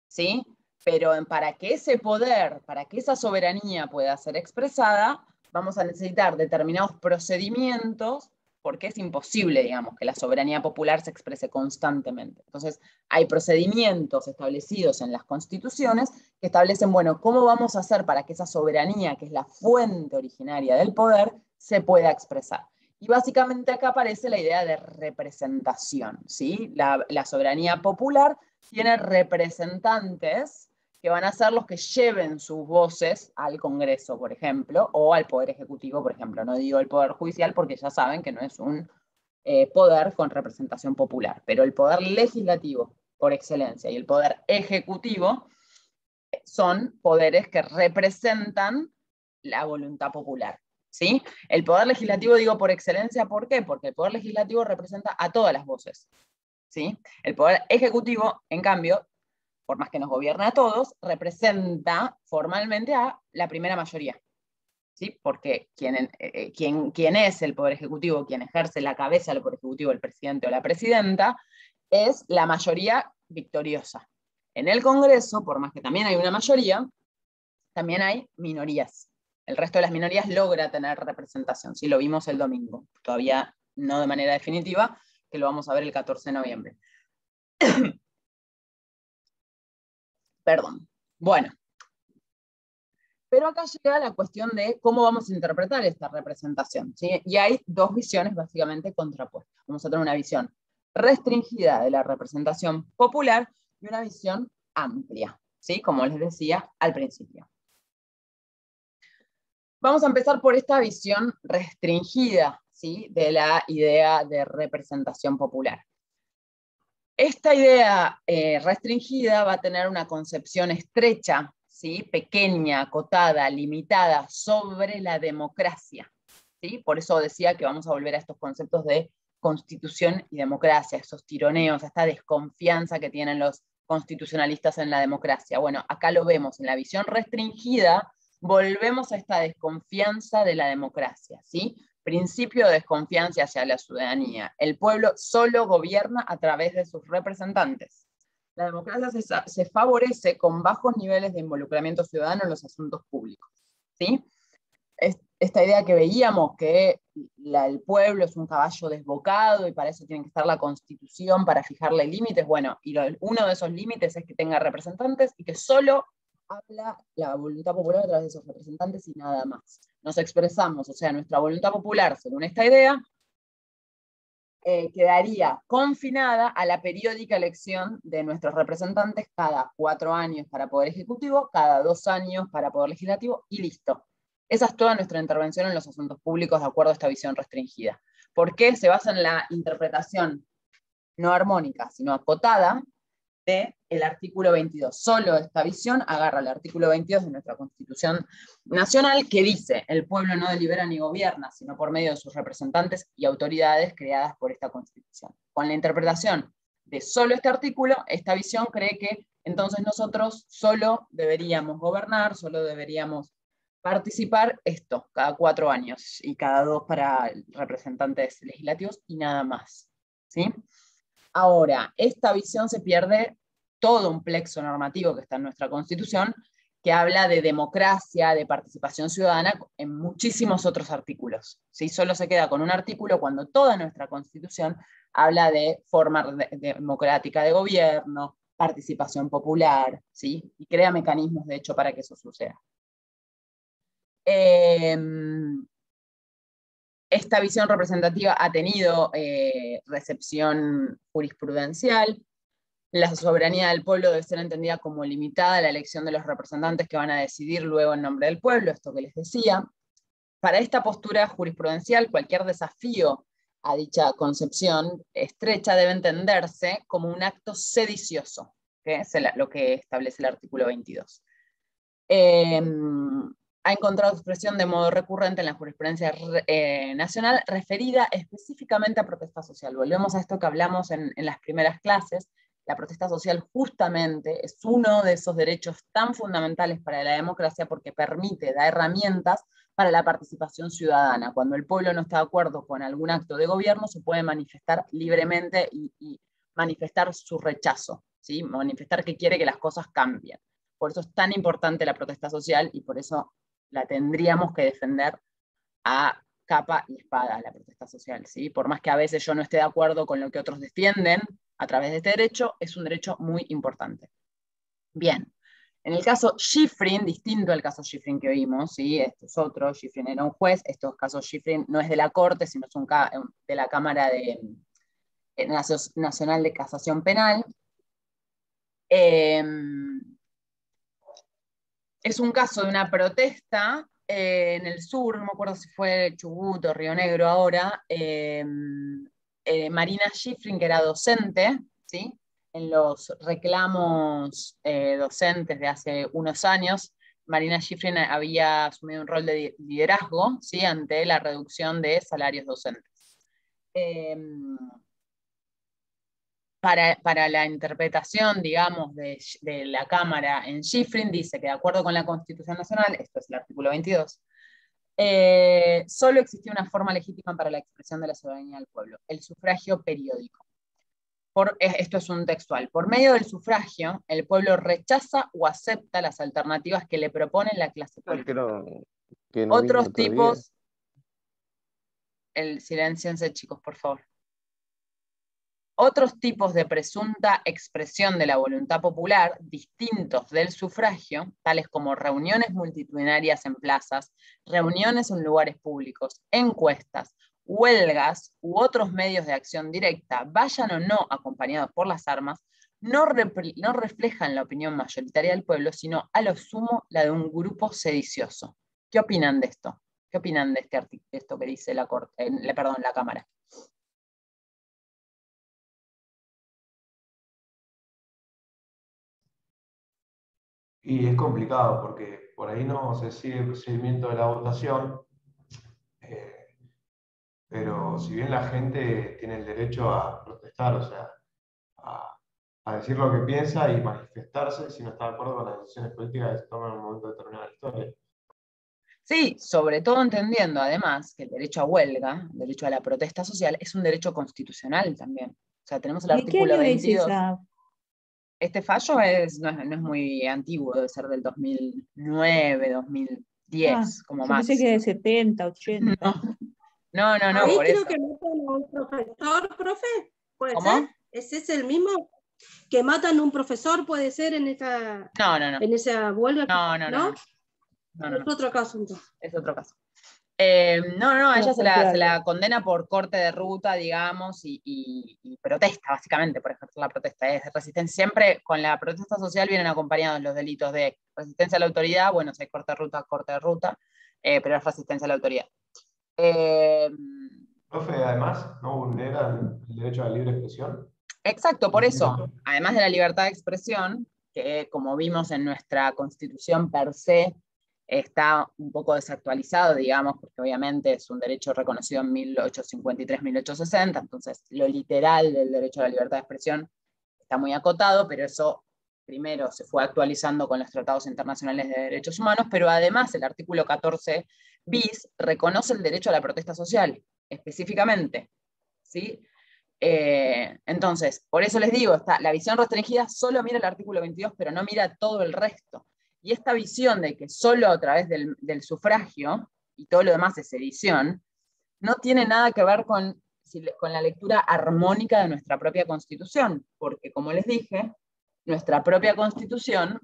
¿sí? Pero para que ese poder, para que esa soberanía pueda ser expresada, vamos a necesitar determinados procedimientos, porque es imposible, digamos, que la soberanía popular se exprese constantemente. Entonces, hay procedimientos establecidos en las constituciones que establecen, bueno, ¿cómo vamos a hacer para que esa soberanía, que es la fuente originaria del poder, se pueda expresar? Y básicamente acá aparece la idea de representación, ¿sí? La soberanía popular tiene representantes que van a ser los que lleven sus voces al Congreso, por ejemplo, o al Poder Ejecutivo, por ejemplo. No digo el Poder Judicial porque ya saben que no es un poder con representación popular, pero el Poder Legislativo, por excelencia, y el Poder Ejecutivo son poderes que representan la voluntad popular, ¿sí? El Poder Legislativo, digo por excelencia, ¿por qué? Porque el Poder Legislativo representa a todas las voces, ¿sí? El Poder Ejecutivo, en cambio, por más que nos gobierne a todos, representa formalmente a la primera mayoría, ¿sí? Porque quien es el Poder Ejecutivo, quien ejerce la cabeza del Poder Ejecutivo, el presidente o la presidenta, es la mayoría victoriosa. En el Congreso, por más que también hay una mayoría, también hay minorías. El resto de las minorías logra tener representación, ¿sí? Lo vimos el domingo, todavía no de manera definitiva, que lo vamos a ver el 14 de noviembre. Perdón. Bueno. Pero acá llega la cuestión de cómo vamos a interpretar esta representación, ¿sí? Y hay dos visiones básicamente contrapuestas. Vamos a tener una visión restringida de la representación popular y una visión amplia, ¿sí? Como les decía al principio. Vamos a empezar por esta visión restringida, ¿sí? De la idea de representación popular. Esta idea restringida va a tener una concepción estrecha, ¿sí? Pequeña, acotada, limitada sobre la democracia, ¿sí? Por eso decía que vamos a volver a estos conceptos de constitución y democracia, esos tironeos, esta desconfianza que tienen los constitucionalistas en la democracia. Bueno, acá lo vemos, en la visión restringida volvemos a esta desconfianza de la democracia, ¿sí? Principio de desconfianza hacia la ciudadanía. El pueblo solo gobierna a través de sus representantes. La democracia se favorece con bajos niveles de involucramiento ciudadano en los asuntos públicos, ¿sí? Esta idea que veíamos, que el pueblo es un caballo desbocado y para eso tiene que estar la Constitución para fijarle límites, bueno, y uno de esos límites es que tenga representantes y que solo habla la voluntad popular a través de esos representantes y nada más. Nos expresamos, o sea, nuestra voluntad popular, según esta idea, quedaría confinada a la periódica elección de nuestros representantes cada 4 años para Poder Ejecutivo, cada 2 años para Poder Legislativo, y listo. Esa es toda nuestra intervención en los asuntos públicos de acuerdo a esta visión restringida. ¿Por qué? Se basa en la interpretación no armónica, sino acotada, del artículo 22. Solo esta visión agarra el artículo 22 de nuestra Constitución Nacional, que dice: el pueblo no delibera ni gobierna, sino por medio de sus representantes y autoridades creadas por esta Constitución. Con la interpretación de solo este artículo, esta visión cree que entonces nosotros solo deberíamos gobernar, solo deberíamos participar cada 4 años y cada 2 para representantes legislativos y nada más, ¿sí? Ahora, esta visión se pierde todo un plexo normativo que está en nuestra Constitución, que habla de democracia, de participación ciudadana en muchísimos otros artículos, ¿sí? Solo se queda con un artículo cuando toda nuestra Constitución habla de forma democrática de gobierno, participación popular, ¿sí? Y crea mecanismos, de hecho, para que eso suceda. Esta visión representativa ha tenido recepción jurisprudencial. La soberanía del pueblo debe ser entendida como limitada a la elección de los representantes que van a decidir luego en nombre del pueblo, esto que les decía. Para esta postura jurisprudencial, cualquier desafío a dicha concepción estrecha debe entenderse como un acto sedicioso, que es lo que establece el artículo 22. Ha encontrado expresión de modo recurrente en la jurisprudencia nacional referida específicamente a protesta social. Volvemos a esto que hablamos en las primeras clases. La protesta social justamente es uno de esos derechos tan fundamentales para la democracia porque da herramientas para la participación ciudadana. Cuando el pueblo no está de acuerdo con algún acto de gobierno, se puede manifestar libremente y manifestar su rechazo, ¿sí? Manifestar que quiere que las cosas cambien. Por eso es tan importante la protesta social y por eso la tendríamos que defender a capa y espada, la protesta social, ¿sí? Por más que a veces yo no esté de acuerdo con lo que otros defienden a través de este derecho, es un derecho muy importante. Bien, en el caso Shiffrin, distinto al caso Shiffrin que oímos, ¿sí? Esto es otro, Shiffrin era un juez, estos casos Shiffrin no es de la Corte, sino es de la Cámara Nacional de Casación Penal. Es un caso de una protesta en el sur, no me acuerdo si fue Chubut o Río Negro ahora. Marina Shiffrin, que era docente, ¿sí? En los reclamos docentes de hace unos años, Marina Shiffrin había asumido un rol de liderazgo, ¿sí? Ante la reducción de salarios docentes. Para la interpretación, digamos, de la Cámara en Shiffrin, dice que de acuerdo con la Constitución Nacional, esto es el artículo 22, solo existía una forma legítima para la expresión de la soberanía del pueblo, el sufragio periódico. Esto es un textual. Por medio del sufragio, el pueblo rechaza o acepta las alternativas que le propone la clase política. Otros tipos... Silénciense, chicos, por favor. Otros tipos de presunta expresión de la voluntad popular, distintos del sufragio, tales como reuniones multitudinarias en plazas, reuniones en lugares públicos, encuestas, huelgas u otros medios de acción directa, vayan o no acompañados por las armas, no reflejan la opinión mayoritaria del pueblo, sino a lo sumo la de un grupo sedicioso. ¿Qué opinan de esto? ¿Qué opinan de esto que dice la Cámara? Y es complicado porque por ahí no se sigue el procedimiento de la votación, eh, pero si bien la gente tiene el derecho a protestar, o sea, a decir lo que piensa y manifestarse si no está de acuerdo con las decisiones políticas que se toman en un momento determinado de la historia. Sí, sobre todo entendiendo además que el derecho a huelga, el derecho a la protesta social, es un derecho constitucional también. O sea, tenemos el ¿Y qué artículo año es 22. esa? Este fallo no es muy antiguo, debe ser del 2009, 2010, como Yo pensé que máximo. era de 70, 80. No, Ahí por creo eso. que matan a un profesor, profe, ¿puede ¿Cómo? ser? ¿Ese es el mismo? ¿Que matan a un profesor, puede ser, en esa, No. en esa huelga? No. Es otro caso, entonces. Es otro caso. A ella se bastante la condena por corte de ruta, digamos, y protesta, básicamente, por ejercer la protesta. Es resistencia. Siempre con la protesta social vienen acompañados los delitos de resistencia a la autoridad, bueno, si hay corte de ruta, pero es resistencia a la autoridad. Profe, además, ¿no vulneran el derecho a la libre expresión? Exacto, por eso, además de la libertad de expresión, que como vimos en nuestra Constitución per se, está un poco desactualizado, digamos, porque obviamente es un derecho reconocido en 1853-1860, entonces lo literal del derecho a la libertad de expresión está muy acotado, pero eso primero se fue actualizando con los tratados internacionales de derechos humanos, pero además el artículo 14 bis reconoce el derecho a la protesta social, específicamente, ¿sí? Entonces, por eso les digo, la visión restringida solo mira el artículo 22, pero no mira todo el resto. Y esta visión de que solo a través del sufragio, y todo lo demás es edición, no tiene nada que ver con la lectura armónica de nuestra propia Constitución, porque como les dije, nuestra propia Constitución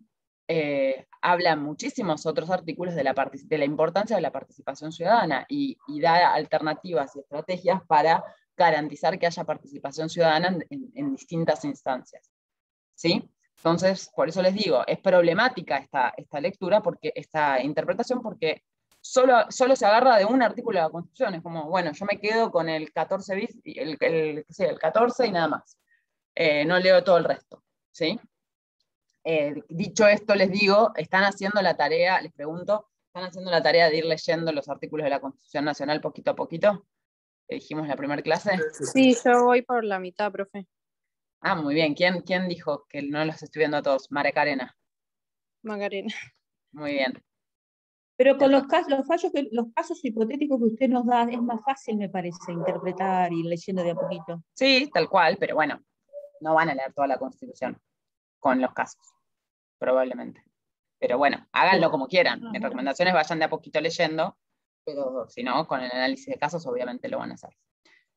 habla en muchísimos otros artículos de la importancia de la participación ciudadana y da alternativas y estrategias para garantizar que haya participación ciudadana en distintas instancias. ¿Sí? Entonces, por eso les digo, es problemática esta lectura, esta interpretación, porque solo se agarra de un artículo de la Constitución. Es como, bueno, yo me quedo con el 14 bis, el 14 y nada más. No leo todo el resto. ¿Sí? Dicho esto, les digo, están haciendo la tarea, les pregunto, ¿están haciendo la tarea de ir leyendo los artículos de la Constitución Nacional poquito a poquito? Que dijimos en la primera clase. Sí, yo voy por la mitad, profe. Ah, muy bien. ¿Quién dijo que no los estoy viendo a todos? Macarena. Macarena. Muy bien. Pero con los casos hipotéticos que usted nos da, es más fácil, me parece, interpretar y leyendo de a poquito. Sí, tal cual, pero bueno, no van a leer toda la Constitución con los casos, probablemente. Pero bueno, háganlo como quieran. Mis recomendaciones vayan de a poquito leyendo, pero si no, con el análisis de casos obviamente lo van a hacer.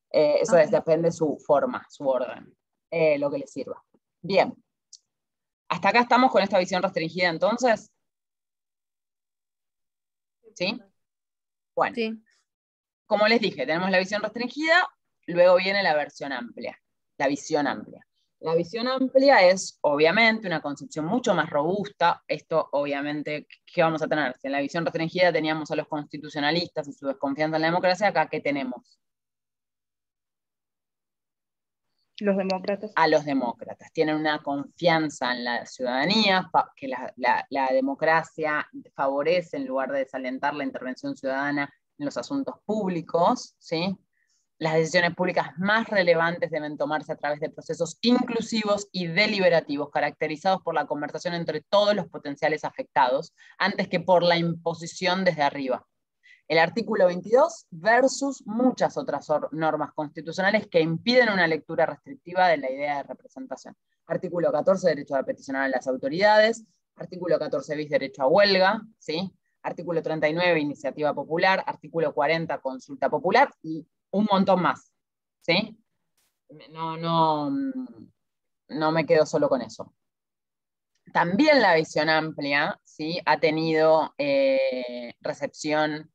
Eso depende de su forma, su orden, lo que les sirva. Bien. ¿Hasta acá estamos con esta visión restringida entonces? ¿Sí? Bueno. Sí. Como les dije, tenemos la visión restringida, luego viene la versión amplia, la visión amplia. La visión amplia es, obviamente, una concepción mucho más robusta. Esto, obviamente, ¿qué vamos a tener? Si en la visión restringida teníamos a los constitucionalistas y su desconfianza en la democracia, acá, ¿qué tenemos? Los demócratas. A los demócratas. Tienen una confianza en la ciudadanía, que la democracia favorece en lugar de desalentar la intervención ciudadana en los asuntos públicos, ¿sí? Las decisiones públicas más relevantes deben tomarse a través de procesos inclusivos y deliberativos, caracterizados por la conversación entre todos los potenciales afectados, antes que por la imposición desde arriba. El artículo 22 versus muchas otras normas constitucionales que impiden una lectura restrictiva de la idea de representación. Artículo 14, derecho a peticionar a las autoridades. Artículo 14 bis, derecho a huelga, ¿sí? Artículo 39, iniciativa popular. Artículo 40, consulta popular. Y un montón más, ¿sí? No me quedo solo con eso. También la visión amplia, ¿sí? Ha tenido recepción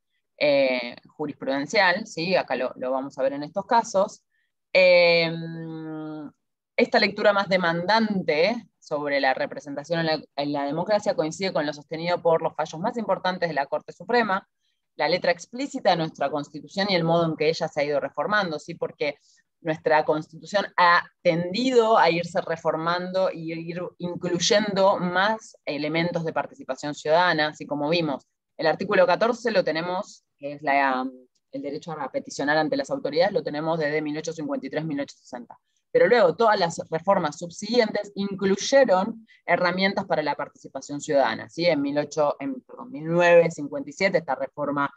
jurisprudencial, ¿sí? Acá lo vamos a ver en estos casos. Esta lectura más demandante sobre la representación en la democracia coincide con lo sostenido por los fallos más importantes de la Corte Suprema, la letra explícita de nuestra Constitución y el modo en que ella se ha ido reformando, ¿sí? Porque nuestra Constitución ha tendido a irse reformando y ir incluyendo más elementos de participación ciudadana, así como vimos. El artículo 14 lo tenemos, que es el derecho a peticionar ante las autoridades, lo tenemos desde 1853-1860. Pero luego todas las reformas subsiguientes incluyeron herramientas para la participación ciudadana. ¿Sí? En 1957, esta reforma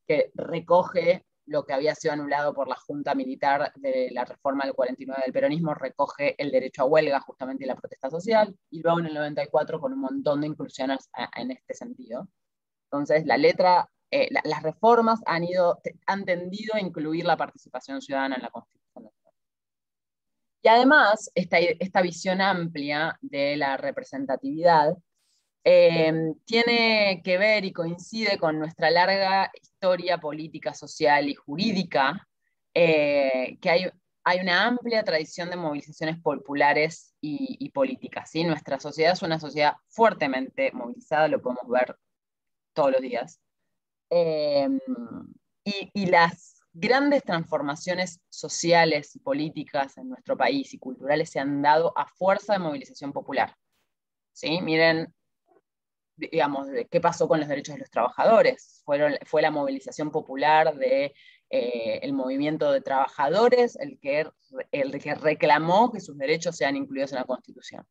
que recoge lo que había sido anulado por la Junta Militar de la reforma del 49 del peronismo, recoge el derecho a huelga justamente y la protesta social, y luego en el 94 con un montón de inclusiones en este sentido. Entonces, las reformas han tendido a incluir la participación ciudadana en la Constitución. Y además, esta visión amplia de la representatividad tiene que ver y coincide con nuestra larga historia política, social y jurídica, que hay una amplia tradición de movilizaciones populares y políticas. ¿Sí? Nuestra sociedad es una sociedad fuertemente movilizada, lo podemos ver todos los días. Y las grandes transformaciones sociales y políticas en nuestro país y culturales se han dado a fuerza de movilización popular. ¿Sí? Miren, digamos, qué pasó con los derechos de los trabajadores. Fue la movilización popular el movimiento de trabajadores el que reclamó que sus derechos sean incluidos en la Constitución.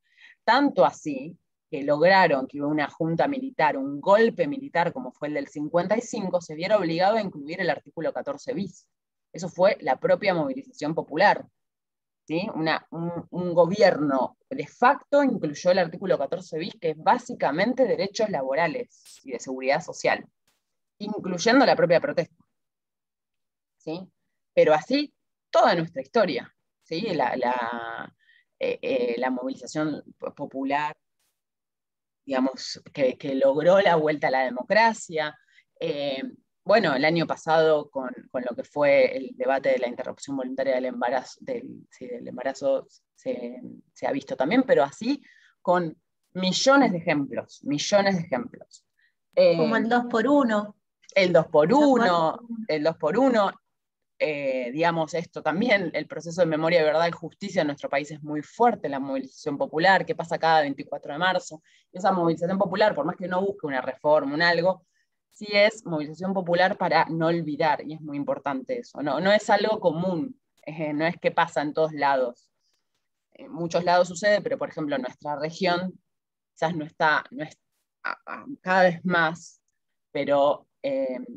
Tanto así que lograron que una junta militar, un golpe militar como fue el del 55, se viera obligado a incluir el artículo 14 bis. Eso fue la propia movilización popular. ¿Sí? Un gobierno de facto incluyó el artículo 14 bis, que es básicamente derechos laborales y de seguridad social, incluyendo la propia protesta. ¿Sí? Pero así toda nuestra historia. ¿Sí? La movilización popular, digamos, que logró la vuelta a la democracia. Bueno, el año pasado con lo que fue el debate de la interrupción voluntaria del embarazo, del embarazo se ha visto también, pero así con millones de ejemplos, millones de ejemplos. Como el 2x1. El 2x1, el 2x1, digamos esto también, el proceso de memoria, verdad y justicia en nuestro país es muy fuerte, la movilización popular, que pasa cada 24 de marzo. Y esa movilización popular, por más que no busque una reforma, un algo, sí es movilización popular para no olvidar, y es muy importante eso. No es algo común, no es que pasa en todos lados. En muchos lados sucede, pero por ejemplo en nuestra región quizás no es cada vez más, pero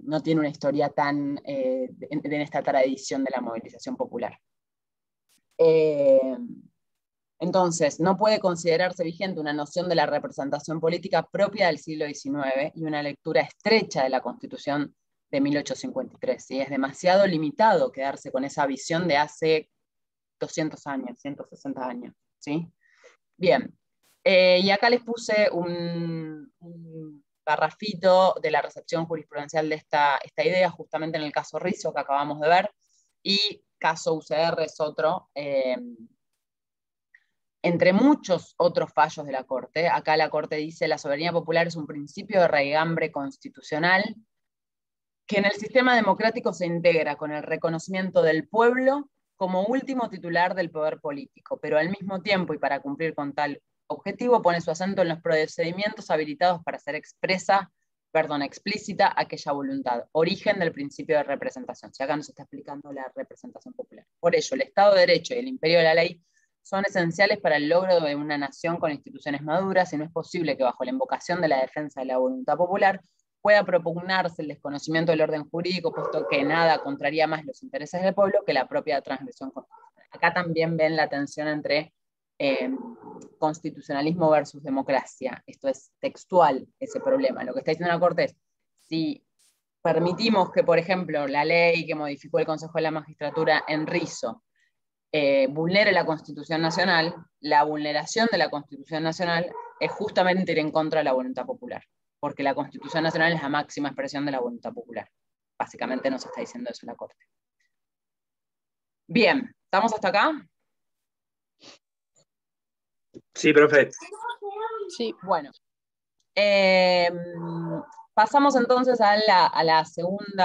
no tiene una historia tan en esta tradición de la movilización popular. Entonces, no puede considerarse vigente una noción de la representación política propia del siglo XIX y una lectura estrecha de la Constitución de 1853. ¿Sí? Es demasiado limitado quedarse con esa visión de hace 200 años, 160 años. ¿Sí? Bien, y acá les puse un parrafito de la recepción jurisprudencial de esta idea, justamente en el caso Rizzo que acabamos de ver, y caso UCR es otro, entre muchos otros fallos de la Corte. Acá la Corte dice: la soberanía popular es un principio de raigambre constitucional que en el sistema democrático se integra con el reconocimiento del pueblo como último titular del poder político, pero al mismo tiempo, y para cumplir con tal objetivo, pone su acento en los procedimientos habilitados para hacer explícita aquella voluntad, origen del principio de representación. Si acá nos está explicando la representación popular. Por ello, el Estado de Derecho y el imperio de la ley son esenciales para el logro de una nación con instituciones maduras, y no es posible que bajo la invocación de la defensa de la voluntad popular pueda propugnarse el desconocimiento del orden jurídico, puesto que nada contraría más los intereses del pueblo que la propia transgresión constitucional. Acá también ven la tensión entre constitucionalismo versus democracia. Esto es textual, ese problema. Lo que está diciendo la Corte es: si permitimos que, por ejemplo, la ley que modificó el Consejo de la Magistratura en Rizzo vulnere la Constitución Nacional, la vulneración de la Constitución Nacional es justamente ir en contra de la voluntad popular, porque la Constitución Nacional es la máxima expresión de la voluntad popular. Básicamente nos está diciendo eso la Corte. Bien, ¿estamos hasta acá? Sí, profe. Sí. Bueno. Pasamos entonces al segundo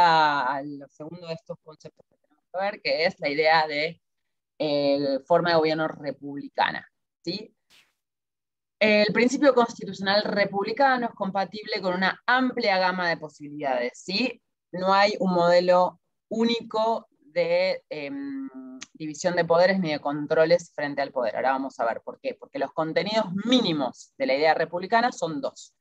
de estos conceptos que tenemos que ver, que es la idea de forma de gobierno republicana, ¿sí? El principio constitucional republicano es compatible con una amplia gama de posibilidades, ¿sí? No hay un modelo único de división de poderes ni de controles frente al poder. Ahora vamos a ver por qué. Porque los contenidos mínimos de la idea republicana son dos.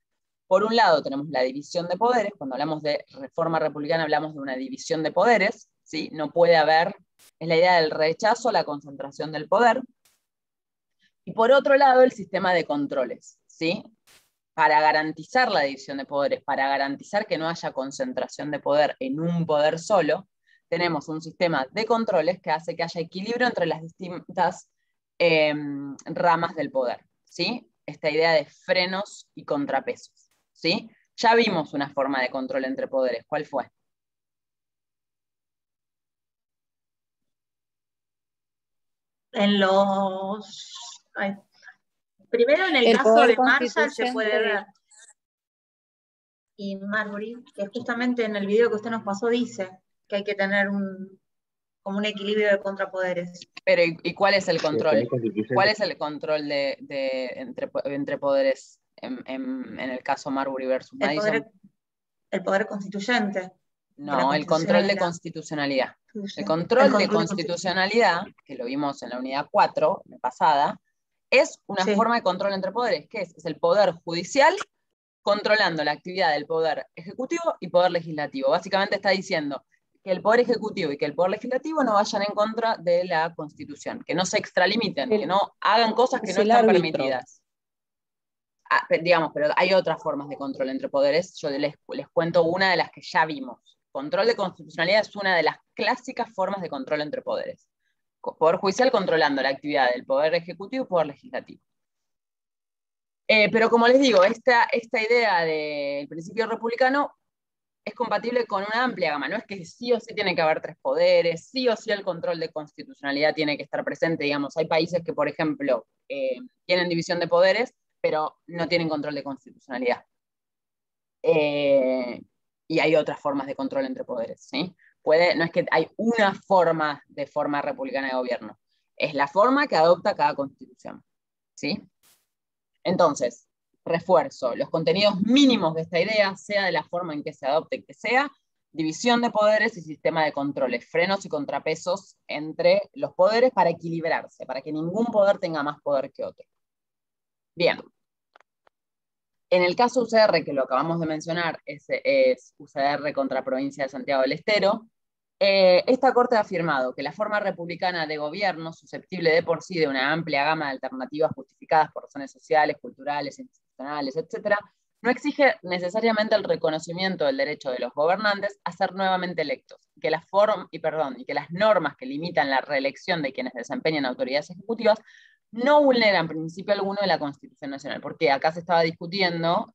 Por un lado tenemos la división de poderes. Cuando hablamos de reforma republicana hablamos de una división de poderes, ¿sí? No puede haber, es la idea del rechazo a la concentración del poder. Y por otro lado, el sistema de controles, ¿sí? Para garantizar la división de poderes, para garantizar que no haya concentración de poder en un poder solo, tenemos un sistema de controles que hace que haya equilibrio entre las distintas ramas del poder, ¿sí? Esta idea de frenos y contrapesos, ¿sí? Ya vimos una forma de control entre poderes. ¿Cuál fue? En los... ay, primero en el El caso poder de Marshall se puede constituyente. ver. Y Marbury, que justamente en el video que usted nos pasó dice que hay que tener como un equilibrio de contrapoderes. Pero, ¿y cuál es el control? poder constituyente. ¿Cuál es el control entre poderes en el caso Marbury versus Madison? El poder constituyente. No, el control de constitucionalidad. El control de constitucionalidad, que lo vimos en la unidad 4, la pasada, es una forma de control entre poderes. ¿Qué es? Es el poder judicial controlando la actividad del poder ejecutivo y poder legislativo. Básicamente está diciendo que el poder ejecutivo y que el poder legislativo no vayan en contra de la Constitución, que no se extralimiten, que no hagan cosas que no están permitidas. Digamos, pero hay otras formas de control entre poderes. Yo les cuento una de las que ya vimos. Control de constitucionalidad es una de las clásicas formas de control entre poderes. Poder judicial controlando la actividad del poder ejecutivo y poder legislativo. Pero como les digo, esta idea del principio republicano es compatible con una amplia gama. No es que sí o sí tiene que haber tres poderes, sí o sí el control de constitucionalidad tiene que estar presente. Digamos, hay países que, por ejemplo, tienen división de poderes, pero no tienen control de constitucionalidad. Y hay otras formas de control entre poderes, ¿sí? No es que hay una forma republicana de gobierno, es la forma que adopta cada constitución, ¿sí? Entonces, refuerzo, los contenidos mínimos de esta idea, sea de la forma en que se adopte que sea, división de poderes y sistema de controles, frenos y contrapesos entre los poderes para equilibrarse, para que ningún poder tenga más poder que otro. Bien. En el caso UCR, que lo acabamos de mencionar, es UCR contra Provincia de Santiago del Estero, esta Corte ha afirmado que la forma republicana de gobierno, susceptible de por sí de una amplia gama de alternativas justificadas por razones sociales, culturales, institucionales, etc., no exige necesariamente el reconocimiento del derecho de los gobernantes a ser nuevamente electos, y que las normas que limitan la reelección de quienes desempeñan autoridades ejecutivas no vulneran principio alguno de la Constitución Nacional, porque acá se estaba discutiendo,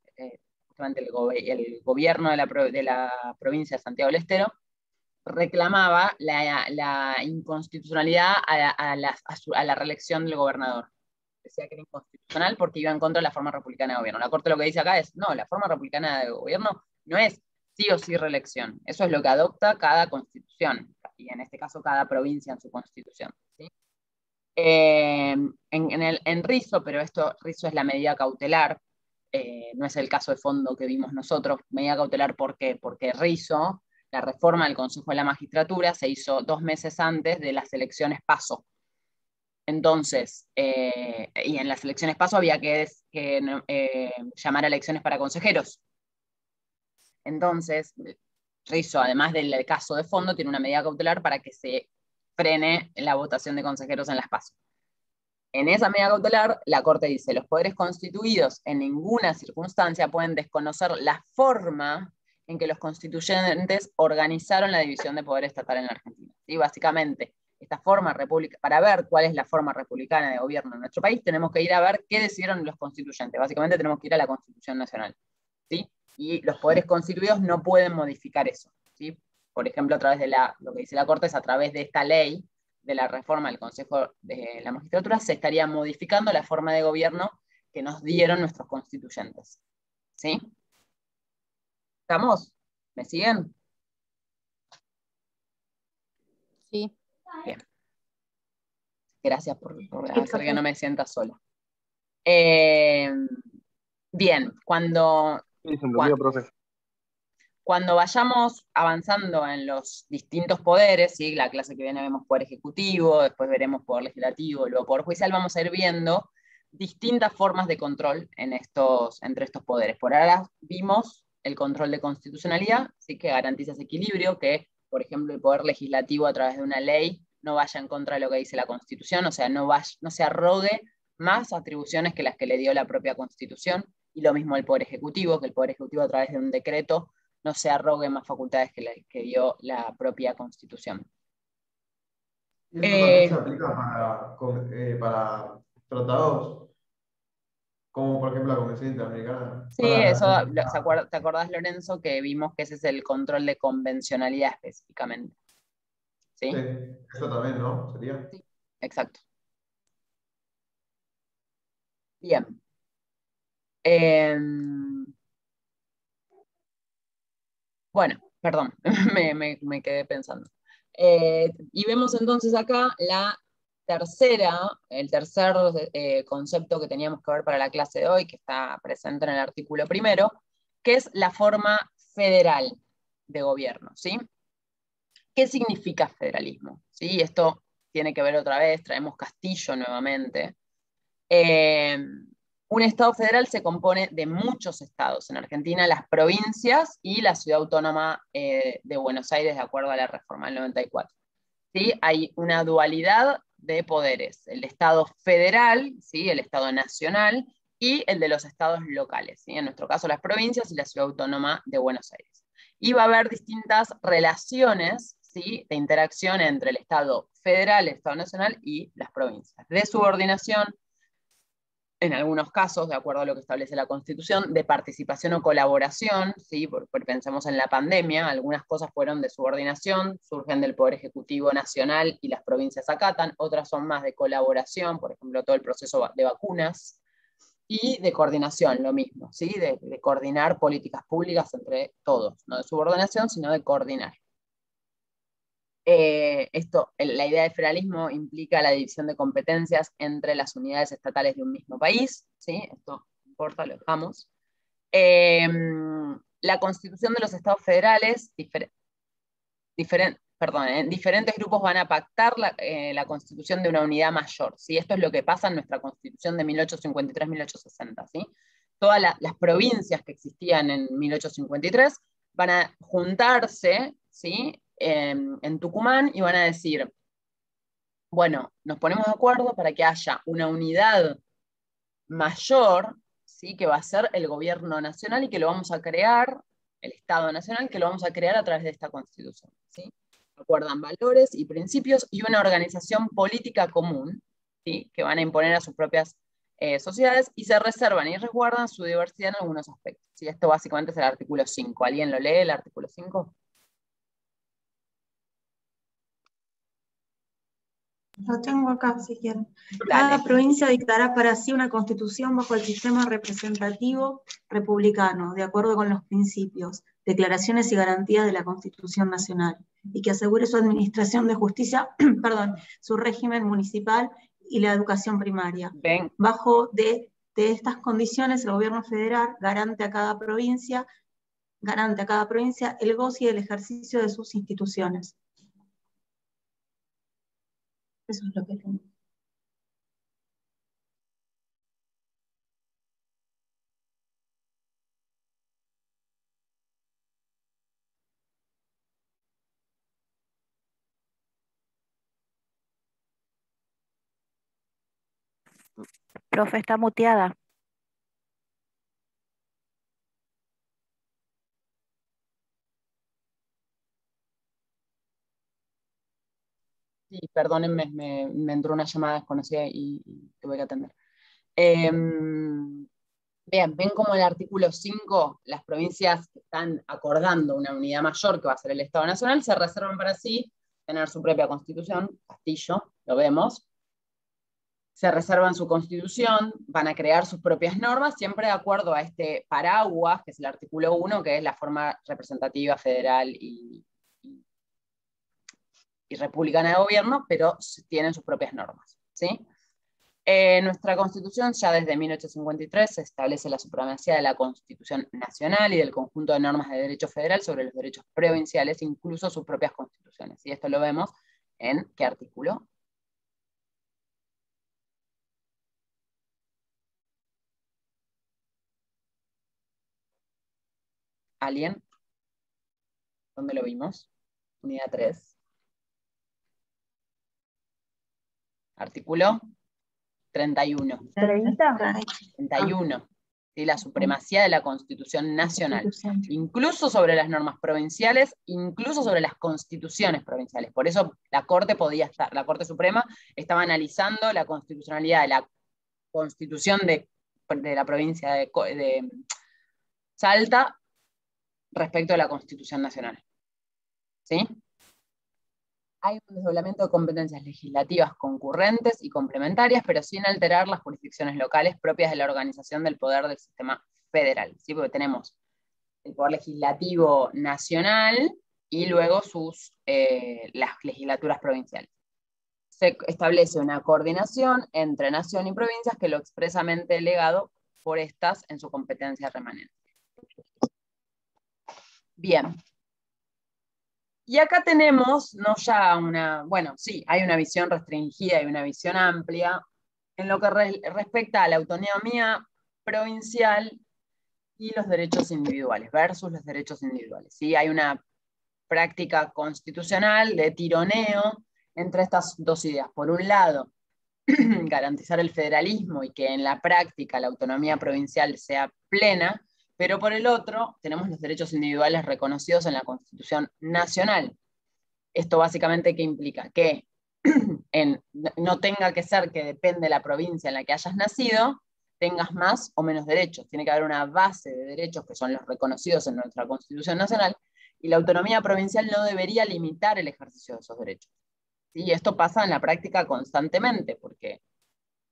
justamente el gobierno de la provincia de Santiago del Estero reclamaba la inconstitucionalidad a la reelección del gobernador. Decía que era inconstitucional porque iba en contra de la forma republicana de gobierno. La Corte lo que dice acá es, no, la forma republicana de gobierno no es sí o sí reelección. Eso es lo que adopta cada constitución, y en este caso cada provincia en su constitución, ¿sí? En Rizo, pero Rizo es la medida cautelar, no es el caso de fondo que vimos nosotros. Medida cautelar, ¿por qué? Porque Rizo, la reforma del Consejo de la Magistratura, se hizo 2 meses antes de las elecciones PASO. Entonces, y en las elecciones PASO había que llamar a elecciones para consejeros. Entonces, Rizo, además del caso de fondo, tiene una medida cautelar para que se frene la votación de consejeros en las PASO. En esa medida cautelar, la Corte dice, los poderes constituidos en ninguna circunstancia pueden desconocer la forma en que los constituyentes organizaron la división de poder estatal en la Argentina. ¿Sí? Básicamente, esta forma para ver cuál es la forma republicana de gobierno en nuestro país, tenemos que ir a ver qué decidieron los constituyentes. Básicamente tenemos que ir a la Constitución Nacional, ¿sí? Y los poderes constituidos no pueden modificar eso, ¿sí? Por ejemplo, a través de lo que dice la Corte es a través de esta ley, de la reforma del Consejo de la Magistratura, se estaría modificando la forma de gobierno que nos dieron nuestros constituyentes, ¿sí? ¿Estamos? ¿Me siguen? Sí. Bien. Gracias por Sí, hacer que profe. no me sienta sola. Bien, cuando Sí, se entendió, profe. vayamos avanzando en los distintos poderes, ¿sí? La clase que viene vemos poder ejecutivo, después veremos poder legislativo, luego poder judicial, vamos a ir viendo distintas formas de control entre estos poderes. Por ahora vimos el control de constitucionalidad, ¿sí? Que garantiza ese equilibrio, que, por ejemplo, el poder legislativo a través de una ley no vaya en contra de lo que dice la Constitución, o sea, no se arrogue más atribuciones que las que le dio la propia Constitución, y lo mismo el poder ejecutivo, que el poder ejecutivo a través de un decreto no se arrogue más facultades que dio la propia Constitución. ¿Y esto también se aplica para tratados, como por ejemplo la Convención Interamericana? Sí, eso, ¿te acordás, Lorenzo, que vimos que ese es el control de convencionalidad específicamente? ¿Sí? Sí, eso también, ¿no? ¿Sería? Sí, exacto. Bien. Bueno, perdón, me quedé pensando. Y vemos entonces acá el tercer concepto que teníamos que ver para la clase de hoy, que está presente en el artículo primero, que es la forma federal de gobierno, ¿sí? ¿Qué significa federalismo? ¿Sí? Esto tiene que ver otra vez, traemos Castillo nuevamente. Un Estado federal se compone de muchos estados. En Argentina, las provincias y la ciudad autónoma de Buenos Aires, de acuerdo a la reforma del 94. ¿Sí? Hay una dualidad de poderes. El Estado federal, ¿sí? El Estado nacional, y el de los estados locales. ¿Sí? En nuestro caso, las provincias y la ciudad autónoma de Buenos Aires. Y va a haber distintas relaciones, ¿sí? De interacción entre el Estado federal, el Estado nacional y las provincias. De subordinación, en algunos casos, de acuerdo a lo que establece la Constitución, de participación o colaboración, ¿sí? Porque pensemos en la pandemia, algunas cosas fueron de subordinación, surgen del Poder Ejecutivo Nacional y las provincias acatan, otras son más de colaboración, por ejemplo, todo el proceso de vacunas, y de coordinación, lo mismo, ¿sí? De coordinar políticas públicas entre todos, no de subordinación, sino de coordinar. La idea de federalismo implica la división de competencias entre las unidades estatales de un mismo país, ¿sí? Esto no importa, lo dejamos. La constitución de los estados federales, diferentes grupos van a pactar la constitución de una unidad mayor, ¿sí? Esto es lo que pasa en nuestra constitución de 1853-1860, ¿sí? Todas las provincias que existían en 1853 van a juntarse, ¿sí? En Tucumán, y van a decir, bueno, nos ponemos de acuerdo para que haya una unidad mayor, ¿sí? Que va a ser el gobierno nacional y que lo vamos a crear, el Estado Nacional, que lo vamos a crear a través de esta Constitución, ¿sí? Acuerdan valores y principios y una organización política común, ¿sí? Que van a imponer a sus propias sociedades, y se reservan y resguardan su diversidad en algunos aspectos, ¿sí? Esto básicamente es el artículo 5. ¿Alguien lo lee, el artículo 5? Lo tengo acá, si quieren. Dale. Cada provincia dictará para sí una constitución bajo el sistema representativo republicano, de acuerdo con los principios, declaraciones y garantías de la Constitución Nacional, y que asegure su administración de justicia, su régimen municipal y la educación primaria. Bajo de estas condiciones, el gobierno federal garante a cada provincia el goce y el ejercicio de sus instituciones. Eso es lo que tengo. Profe, está muteada. Sí, perdónenme, me entró una llamada desconocida y tuve que atender. Bien, ven como el artículo 5, las provincias que están acordando una unidad mayor, que va a ser el Estado Nacional, se reservan para sí tener su propia constitución. Castillo, lo vemos. Se reservan su constitución, van a crear sus propias normas, siempre de acuerdo a este paraguas, que es el artículo 1, que es la forma representativa federal y republicana de gobierno, pero tienen sus propias normas, ¿sí? Nuestra Constitución ya desde 1853 establece la supremacía de la Constitución Nacional y del conjunto de normas de derecho federal sobre los derechos provinciales, incluso sus propias constituciones. Y esto lo vemos en ¿qué artículo? ¿Alguien? ¿Dónde lo vimos? Unidad 3. Artículo 31. 31. ¿Sí? La supremacía de la Constitución Nacional, incluso sobre las normas provinciales, incluso sobre las constituciones provinciales. Por eso la Corte Suprema estaba analizando la constitucionalidad de la Constitución de la provincia de Salta respecto a la Constitución Nacional. ¿Sí? Hay un desdoblamiento de competencias legislativas concurrentes y complementarias, pero sin alterar las jurisdicciones locales propias de la organización del poder del sistema federal, ¿sí? Porque tenemos el poder legislativo nacional y luego las legislaturas provinciales. Se establece una coordinación entre nación y provincias que lo expresamente delegado por estas en su competencia remanente. Bien. Y acá tenemos, no ya bueno, sí, hay una visión restringida y una visión amplia en lo que respecta a la autonomía provincial y los derechos individuales, versus los derechos individuales. ¿Sí? Hay una práctica constitucional de tironeo entre estas dos ideas. Por un lado, garantizar el federalismo y que en la práctica la autonomía provincial sea plena, pero por el otro, tenemos los derechos individuales reconocidos en la Constitución Nacional. Esto básicamente, ¿qué implica? Que no tenga que ser que depende de la provincia en la que hayas nacido, tengas más o menos derechos. Tiene que haber una base de derechos que son los reconocidos en nuestra Constitución Nacional, y la autonomía provincial no debería limitar el ejercicio de esos derechos. Y esto pasa en la práctica constantemente, porque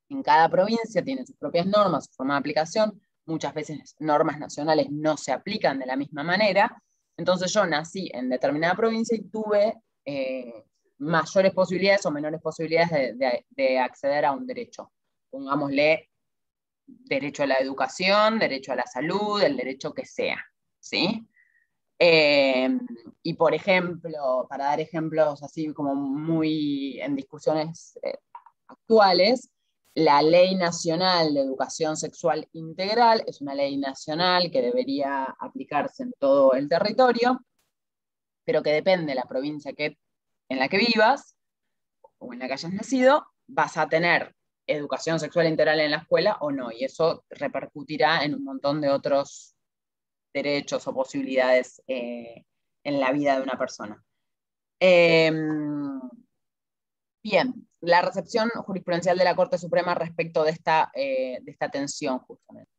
en cada provincia tiene sus propias normas, su forma de aplicación. Muchas veces normas nacionales no se aplican de la misma manera. Entonces yo nací en determinada provincia y tuve mayores posibilidades o menores posibilidades de acceder a un derecho. Pongámosle derecho a la educación, derecho a la salud, el derecho que sea, ¿sí? Y por ejemplo, para dar ejemplos así como muy en discusiones actuales, la Ley Nacional de Educación Sexual Integral es una ley nacional que debería aplicarse en todo el territorio, pero que depende de la provincia en la que vivas o en la que hayas nacido, vas a tener educación sexual integral en la escuela o no, y eso repercutirá en un montón de otros derechos o posibilidades en la vida de una persona. Bien, la recepción jurisprudencial de la Corte Suprema respecto de esta tensión, justamente.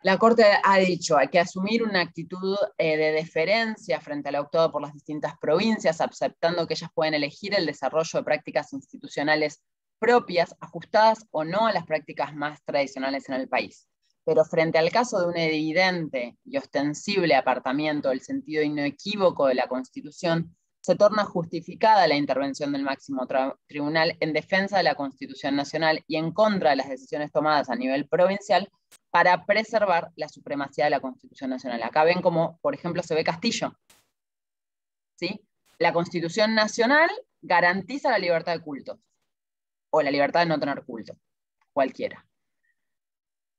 La Corte ha dicho que hay que asumir una actitud de deferencia frente al actuado por las distintas provincias, aceptando que ellas pueden elegir el desarrollo de prácticas institucionales propias, ajustadas o no a las prácticas más tradicionales en el país. Pero frente al caso de un evidente y ostensible apartamiento del sentido inequívoco de la Constitución, se torna justificada la intervención del máximo tribunal en defensa de la Constitución Nacional y en contra de las decisiones tomadas a nivel provincial para preservar la supremacía de la Constitución Nacional. Acá ven como, por ejemplo, se ve Castillo. ¿Sí? La Constitución Nacional garantiza la libertad de culto, o la libertad de no tener culto, cualquiera.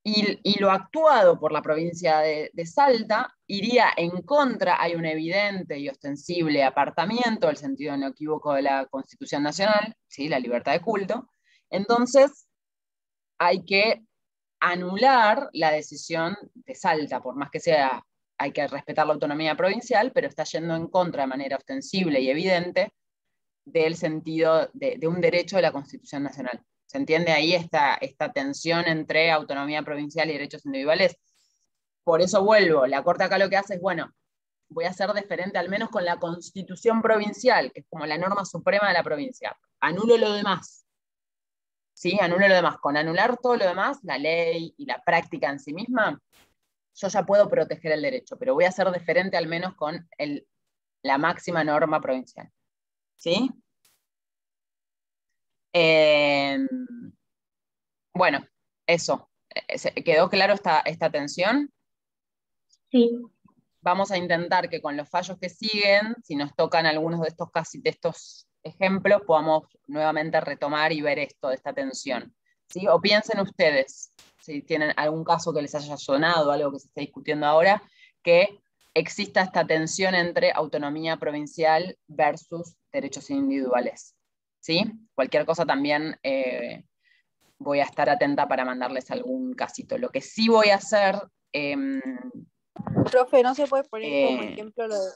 Y lo actuado por la provincia de Salta iría en contra, hay un evidente y ostensible apartamiento del sentido inequívoco de la Constitución Nacional, ¿sí? La libertad de culto. Entonces hay que anular la decisión de Salta, por más que sea, hay que respetar la autonomía provincial, pero está yendo en contra de manera ostensible y evidente del sentido de un derecho de la Constitución Nacional. ¿Se entiende ahí esta tensión entre autonomía provincial y derechos individuales? Por eso vuelvo, la Corte acá lo que hace es, bueno, voy a ser deferente al menos con la Constitución provincial, que es como la norma suprema de la provincia. Anulo lo demás. ¿Sí? Anulo lo demás. Con anular todo lo demás, la ley y la práctica en sí misma, yo ya puedo proteger el derecho, pero voy a ser deferente al menos con la máxima norma provincial. ¿Sí? Bueno, eso. ¿Quedó claro esta tensión? Sí. Vamos a intentar que con los fallos que siguen, si nos tocan algunos de estos ejemplos, podamos nuevamente retomar y ver esto de esta tensión. ¿Sí? O piensen ustedes, si tienen algún caso que les haya sonado, algo que se esté discutiendo ahora, que exista esta tensión entre autonomía provincial versus derechos individuales. ¿Sí? Cualquier cosa también voy a estar atenta para mandarles algún casito. Lo que sí voy a hacer... Profe, ¿no se puede poner como ejemplo lo de...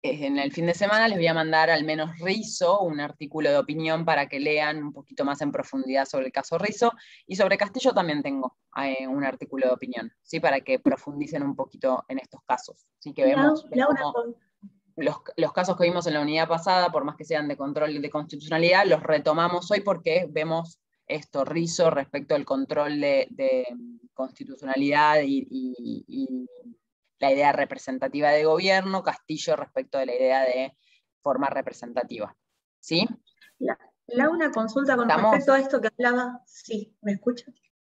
en el fin de semana les voy a mandar al menos Rizo, un artículo de opinión para que lean un poquito más en profundidad sobre el caso Rizo, y sobre Castillo también tengo un artículo de opinión, ¿sí? Para que profundicen un poquito en estos casos. Así que vemos cómo los casos que vimos en la unidad pasada, por más que sean de control y de constitucionalidad, los retomamos hoy porque vemos esto, Rizo respecto al control de constitucionalidad y la idea representativa de gobierno, Castillo respecto de la idea de forma representativa. ¿Sí? Le hago una consulta con ¿Estamos? respecto a esto que hablaba. Sí, ¿me escucha?